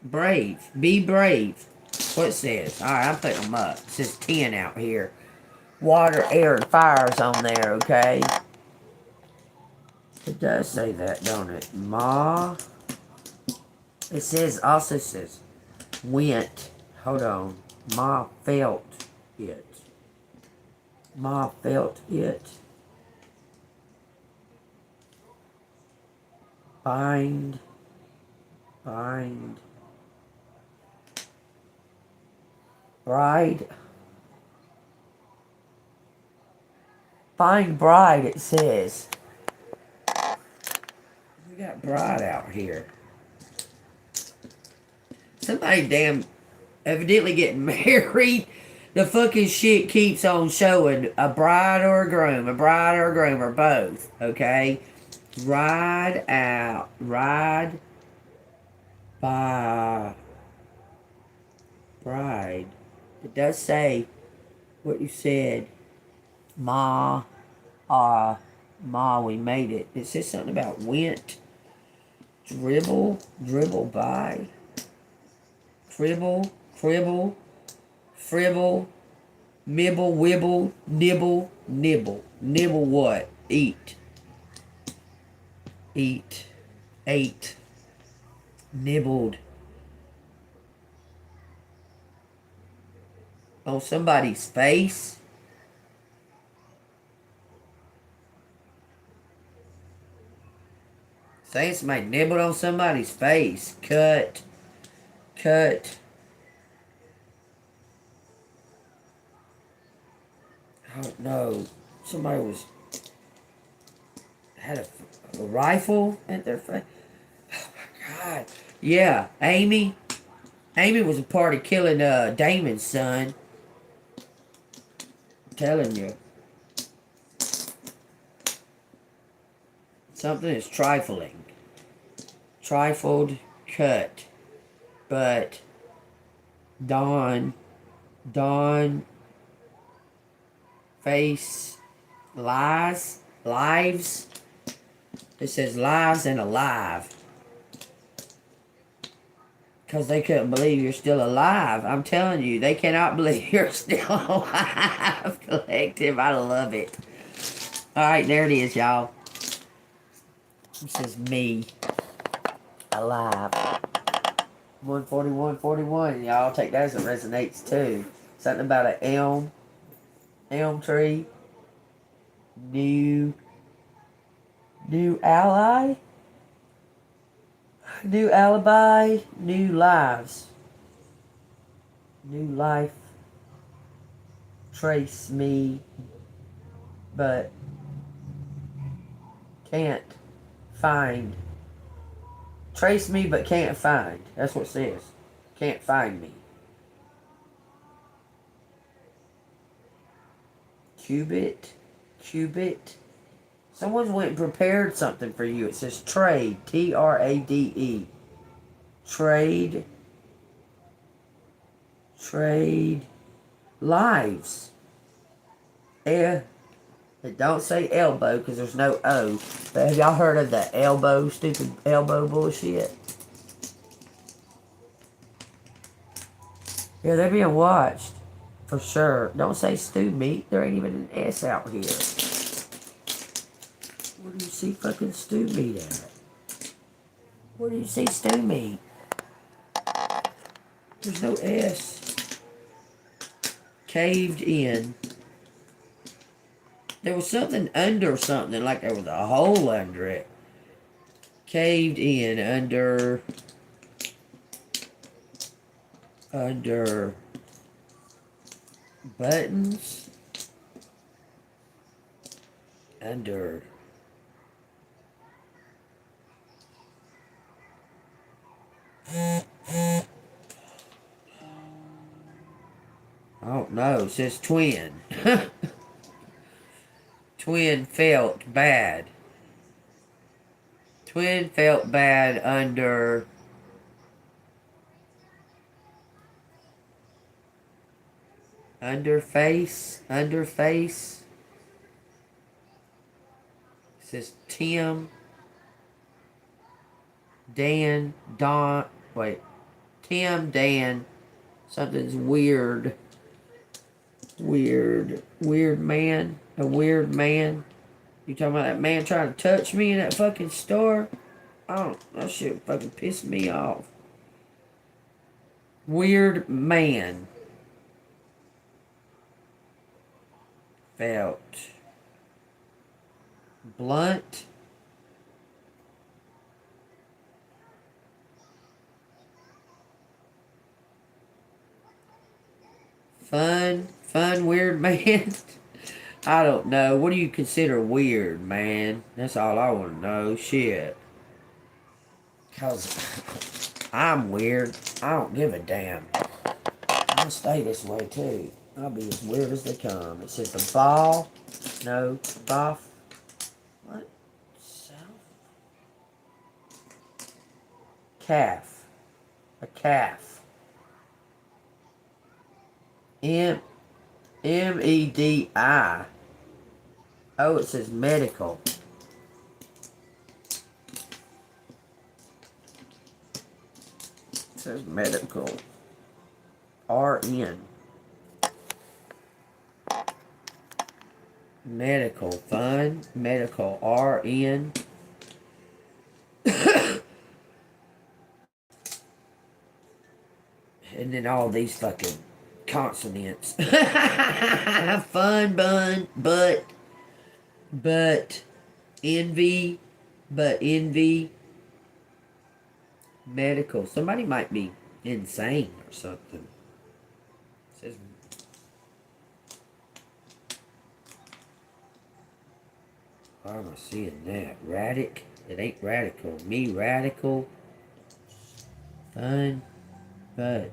Speaker 1: brave. Be brave. That's what it says. Alright, I'm putting them up. It says 10 out here. Water, air, and fire's on there, okay? It does say that, don't it? Ma. It says, also says, went. Hold on. Ma felt it. Ma felt it. Bind. Bride. Find bride, it says. We got bride out here. Somebody damn evidently getting married. The fucking shit keeps on showing a bride or a groom, or both, okay? Ride out. Ride by bride. It does say what you said. Ma, Ma, we made it. It says something about went, dribble by, cribble, fribble, mibble, wibble, nibble. Nibble what? Eat, ate, nibbled. On somebody's face. Saying somebody nibbled on somebody's face. Cut. I don't know. Somebody had a rifle at their face. Oh my God. Yeah, Amy. Amy was a part of killing Damon's son. I'm telling you. Something is trifling. Trifled, cut. But Dawn, face, lives. It says lives and alive. Because they couldn't believe you're still alive. I'm telling you, they cannot believe you're still alive. Collective, I love it. Alright, there it is, y'all. It says me. Alive. 141. Y'all take that as it resonates too. Something about an elm tree. New ally. New alibi. New lives. New life. Trace me. But can't find. Trace me but can't find. That's what it says. Can't find me. Cubit. Someone's went and prepared something for you. It says trade. Trade. Trade. Lives. It don't say elbow because there's no O. But have y'all heard of the stupid elbow bullshit? Yeah, they're being watched. For sure. Don't say stew meat. There ain't even an S out here. Where do you see fucking stew meat at? Where do you see stew meat? There's no S. Caved in. There was something under something, like there was a hole under it. Caved in, under buttons, under I don't know, it says twin. Twin felt bad. Twin felt bad under face. It says Tim, Dan, Don. Wait, Tim, Dan. Something's weird. Weird man. A weird man. You talking about that man trying to touch me in that fucking store? That shit fucking pissed me off. Weird man. Felt. Blunt. Fun, weird man. I don't know. What do you consider weird, man? That's all I want to know. Shit. Because I'm weird. I don't give a damn. I'll stay this way, too. I'll be as weird as they come. It says the ball. No. Boff. What? South? Calf. A calf. M-E-D-I. Oh, it says medical. It says medical. RN. Medical. Fun. Medical. RN. And then all these fucking consonants. Fun, bun, but, envy, medical. Somebody might be insane or something. It says, why am I seeing that? Radic? It ain't radical. Me radical. Fun, but.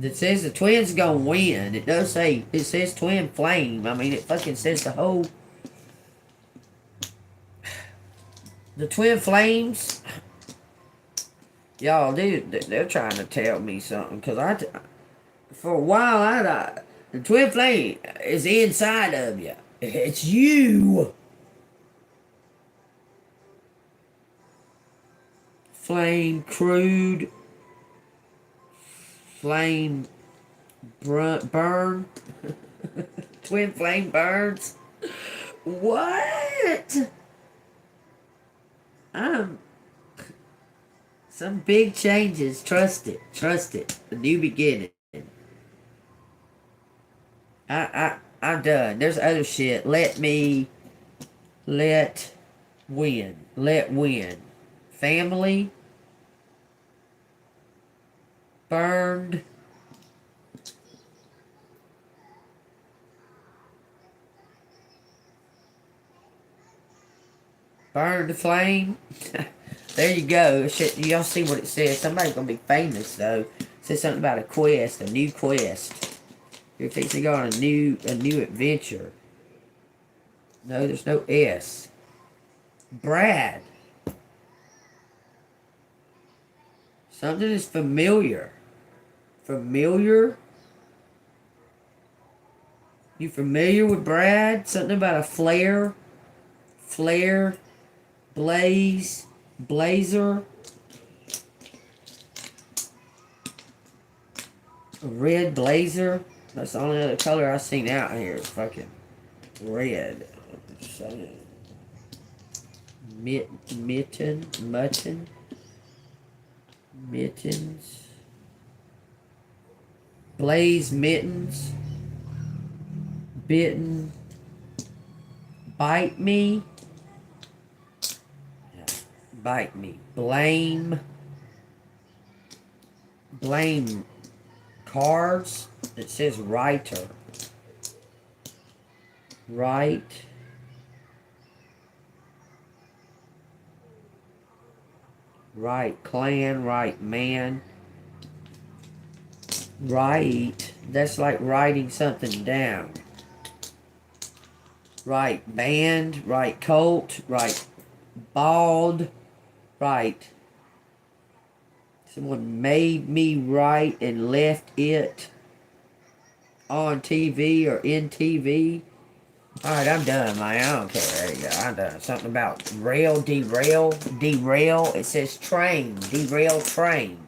Speaker 1: It says the twins gonna win. It does say, it says twin flame. I mean, it fucking says the whole... The twin flames... Y'all, dude, they're trying to tell me something. Because for a while, the twin flame is inside of you. It's you. Flame, crude... Flame burn. Twin flame burns. What? Some big changes. Trust it. Trust it. A new beginning. I'm done. There's other shit. Let win. Let win. Family. Burned. Burned flame. There you go. Shit, y'all see what it says. Somebody's gonna be famous though. It says something about a quest, a new quest. You're fixing to go on a new adventure. No, there's no S. Brad. Something is familiar. Familiar? You familiar with Brad? Something about a flare? Flare? Blaze? Blazer? A red blazer? That's the only other color I've seen out here is fucking red. Mitten? Mutton? Mittens. Blaze mittens. Bitten. Bite me. Yeah. Bite me. Blame. Blame cards. It says writer. Write. Right clan, right man. Right, that's like writing something down. Right band, right cult, right bald, right. Someone made me right and left it on TV or in TV. Alright, I'm done, man. I don't care. There you go. I'm done. Something about derail. It says train. Derail train.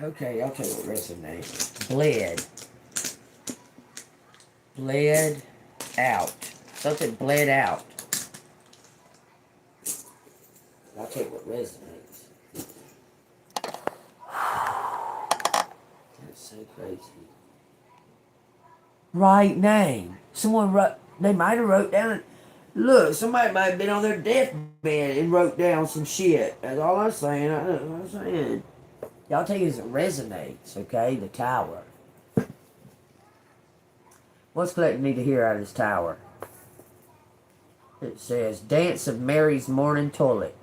Speaker 1: Okay, I'll tell you what resonates. Bled. Bled out. Something bled out. I'll tell you what resonates. That's so crazy. Right name. Someone wrote, they might have wrote down, look, somebody might have been on their deathbed and wrote down some shit. That's all I'm saying. I'm saying. Y'all take it as it resonates, okay? The tower. What's collecting me to hear out of this tower? It says, Dance of Mary's Morning Toilet.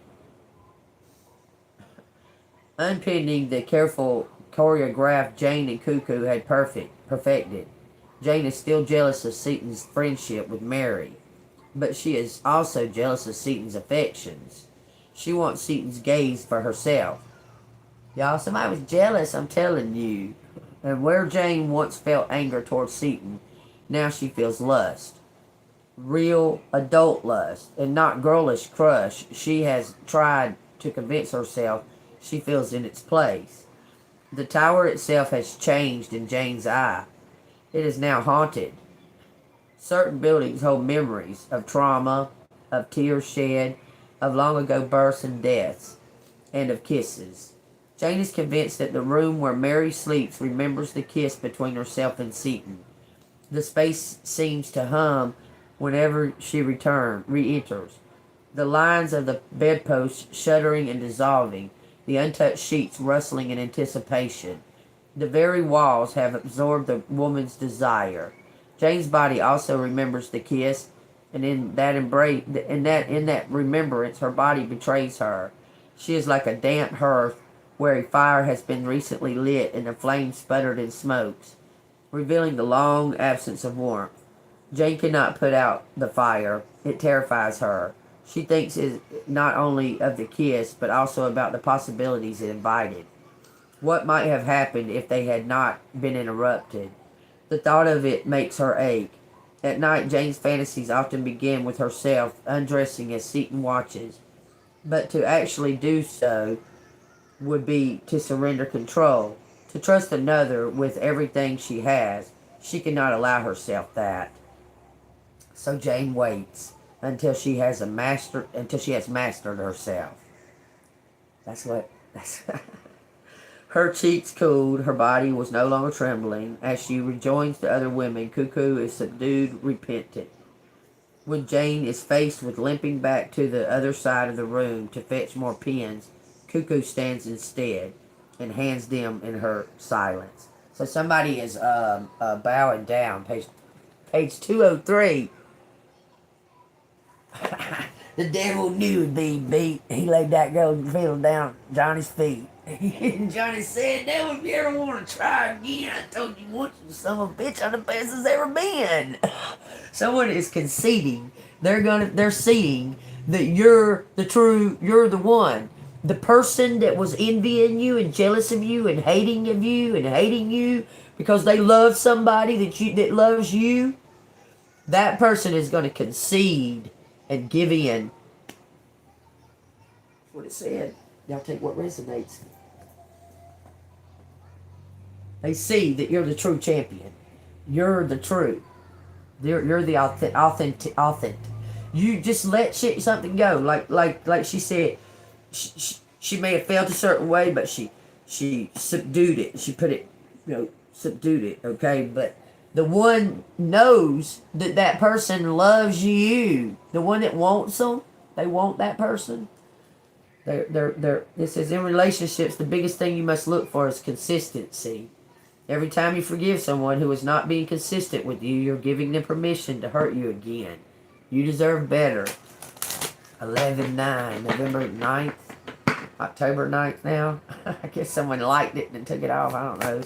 Speaker 1: Unpending the careful choreograph Jane and Cuckoo had perfected. Jane is still jealous of Seaton's friendship with Mary, but she is also jealous of Seaton's affections. She wants Seaton's gaze for herself. Y'all, somebody was jealous, I'm telling you. And where Jane once felt anger towards Seaton, now she feels lust. Real adult lust, and not girlish crush she has tried to convince herself she feels in its place. The tower itself has changed in Jane's eye. It is now haunted. Certain buildings hold memories of trauma, of tears shed, of long ago births and deaths, and of kisses. Jane is convinced that the room where Mary sleeps remembers the kiss between herself and Seaton. The space seems to hum whenever she re-enters. The lines of the bedposts shuddering and dissolving, the untouched sheets rustling in anticipation. The very walls have absorbed the woman's desire. Jane's body also remembers the kiss, and in that remembrance, her body betrays her. She is like a damp hearth where a fire has been recently lit and the flames sputtered and smokes, revealing the long absence of warmth. Jane cannot put out the fire. It terrifies her. She thinks not only of the kiss, but also about the possibilities it invited. What might have happened if they had not been interrupted? The thought of it makes her ache. At night, Jane's fantasies often begin with herself undressing as Seaton watches. But to actually do so would be to surrender control. To trust another with everything she has. She cannot allow herself that. So Jane waits until she has mastered herself. That's Her cheeks cooled, her body was no longer trembling. As she rejoins the other women, Cuckoo is subdued, repentant. When Jane is faced with limping back to the other side of the room to fetch more pens, Cuckoo stands instead and hands them in her silence. So somebody is bowing down. Page 203. The devil knew it'd be beat. He laid that golden fiddle down Johnny's feet. And Johnny said, "Devil, if you ever want to try again, I told you once, you son of a bitch, I'm the best as ever been." Someone is conceding. They're seeing that you're the one. The person that was envying you and jealous of you and hating you because they love somebody that loves you, that person is going to concede and give in. That's what it said. Y'all take what resonates. They see that you're the true champion. You're the true. You're the authentic. You just let something go. Like she said, she may have felt a certain way, but she subdued it. She put it, subdued it. Okay, but the one knows that person loves you. The one that wants them, they want that person. This is in relationships. The biggest thing you must look for is consistency. Every time you forgive someone who is not being consistent with you, you're giving them permission to hurt you again. You deserve better. 11/9, November 9th, October 9th now. I guess someone liked it and took it off. I don't know.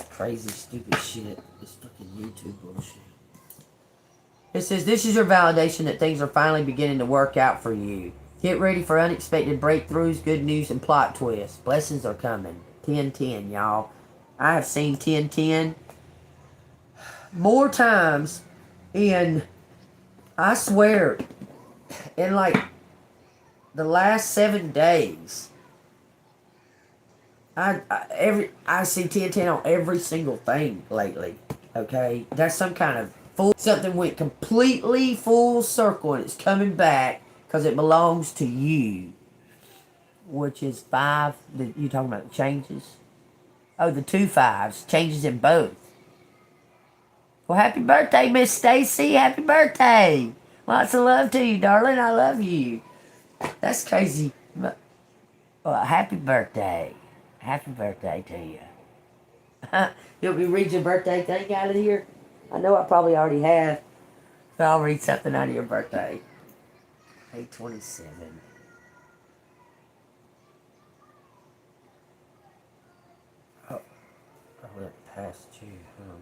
Speaker 1: Crazy, stupid shit. This fucking YouTube bullshit. It says, this is your validation that things are finally beginning to work out for you. Get ready for unexpected breakthroughs, good news, and plot twists. Blessings are coming. 10-10, y'all. I have seen 10-10 more times in, I swear, in like the last 7 days. I see 10-10 on every single thing lately. Okay? That's some kind of something went completely full circle and it's coming back because it belongs to you. Which is 5. You talking about the changes? Oh, the 2 5s. Changes in both. Well, happy birthday, Miss Stacy. Happy birthday. Lots of love to you, darling. I love you. That's crazy. Well, happy birthday. Happy birthday to you. You want me to read your birthday thing out of here? I know I probably already have. But I'll read something out of your birthday. 8/27. I went past you, huh?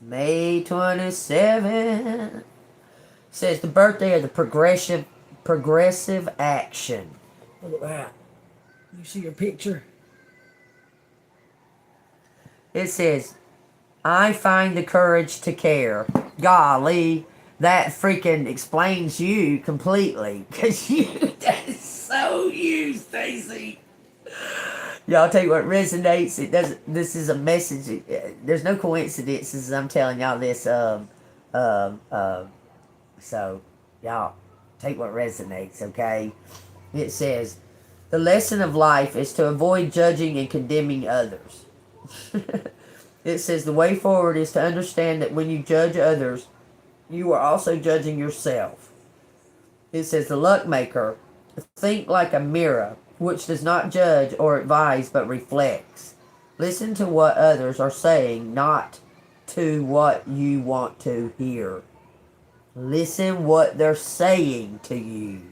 Speaker 1: May 27 says the birthday of the progressive action. Look at that. You see your picture? It says, I find the courage to care. Golly, that freaking explains you completely. Because that is so you, Stacy. Y'all take what resonates. It doesn't. This is a message. There's no coincidences. I'm telling y'all this. Um, um, so, y'all take what resonates, okay? It says, the lesson of life is to avoid judging and condemning others. It says the way forward is to understand that when you judge others, you are also judging yourself. It says the luck maker, think like a mirror, which does not judge or advise but reflects. Listen to what others are saying, not to what you want to hear. Listen what they're saying to you.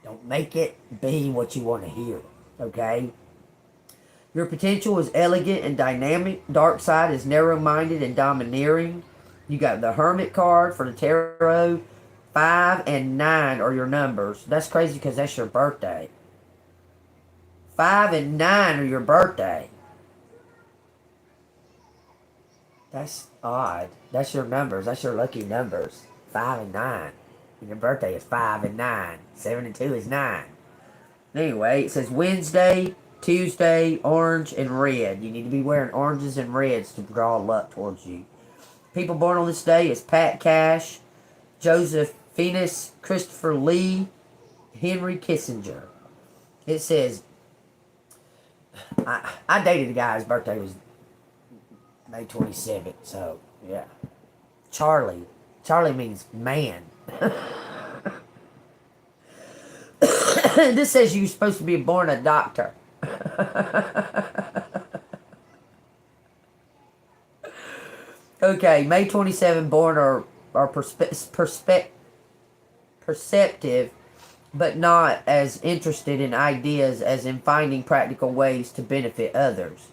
Speaker 1: Don't make it be what you want to hear, okay? Your potential is elegant and dynamic. Dark side is narrow-minded and domineering. You got the Hermit card for the tarot. 5 and 9 are your numbers. That's crazy because that's your birthday. 5 and 9 are your birthday. That's odd. That's your numbers. That's your lucky numbers. 5 and 9. And your birthday is 5 and 9. 7 and 2 is 9. Anyway, it says Wednesday, Tuesday, orange, and red. You need to be wearing oranges and reds to draw luck towards you. People born on this day is Pat Cash, Joseph Fiennes, Christopher Lee, Henry Kissinger. It says, I dated a guy, his birthday was May 27th, so, yeah. Charlie. Charlie means man. This says you're supposed to be born a doctor. Okay, May 27 born are perceptive, but not as interested in ideas as in finding practical ways to benefit others.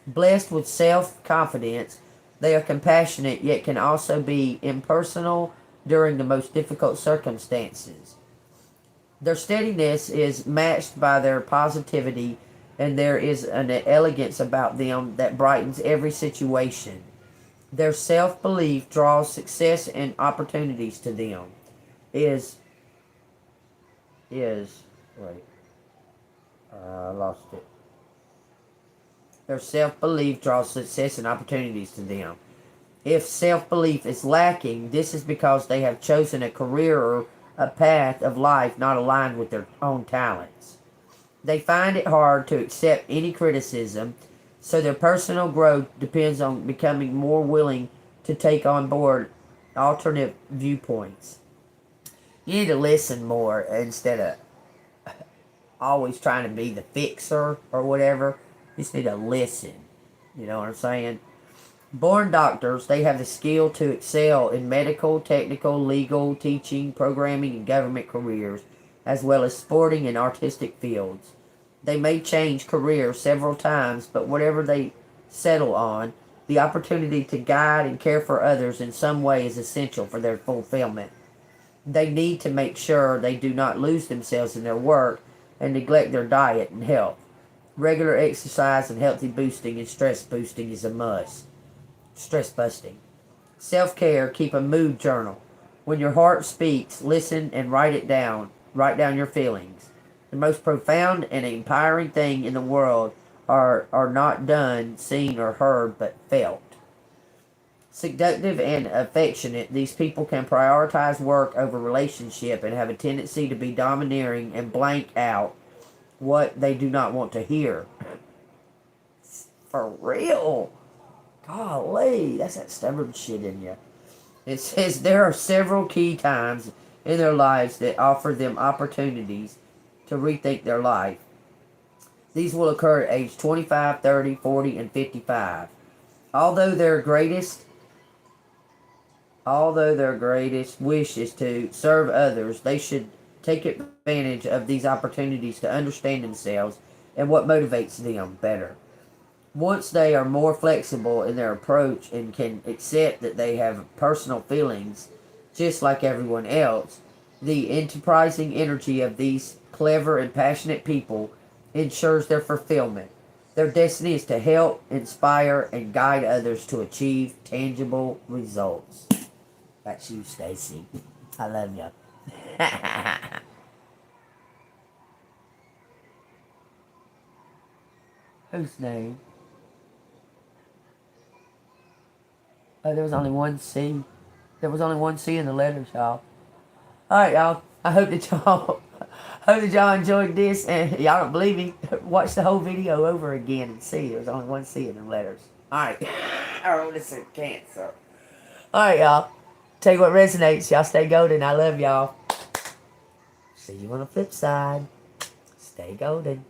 Speaker 1: Blessed with self-confidence, they are compassionate yet can also be impersonal during the most difficult circumstances. Their steadiness is matched by their positivity, and there is an elegance about them that brightens every situation. Their self-belief draws success and opportunities to them. I lost it. Their self-belief draws success and opportunities to them. If self-belief is lacking, this is because they have chosen a career or a path of life not aligned with their own talents. They find it hard to accept any criticism, so their personal growth depends on becoming more willing to take on board alternate viewpoints. You need to listen more instead of always trying to be the fixer or whatever. You just need to listen. You know what I'm saying? Born doctors, they have the skill to excel in medical, technical, legal, teaching, programming, and government careers, as well as sporting and artistic fields. They may change careers several times, but whatever they settle on, the opportunity to guide and care for others in some way is essential for their fulfillment. They need to make sure they do not lose themselves in their work and neglect their diet and health. Regular exercise and healthy boosting and stress boosting is a must. Stress busting. Self-care, keep a mood journal. When your heart speaks, listen and write it down. Write down your feelings. The most profound and empowering thing in the world are not done, seen, or heard, but felt. Seductive and affectionate, these people can prioritize work over relationship and have a tendency to be domineering and blank out what they do not want to hear. For real. Golly, that's that stubborn shit in you. It says there are several key times in their lives that offer them opportunities to rethink their life. These will occur at age 25, 30, 40, and 55. Although their greatest wish is to serve others, they should take advantage of these opportunities to understand themselves and what motivates them better. Once they are more flexible in their approach and can accept that they have personal feelings just like everyone else, the enterprising energy of these clever, and passionate people ensures their fulfillment. Their destiny is to help, inspire, and guide others to achieve tangible results. That's you, Stacy. I love you. Whose name? Oh, there was only one C. There was only one C in the letters, y'all. Alright, y'all. I hope that y'all enjoyed this. And y'all don't believe me, watch the whole video over again and see. There was only one C in the letters. Alright. Oh, this is Cancer. Alright, y'all. Tell you what resonates. Y'all stay golden. I love y'all. See you on the flip side. Stay golden.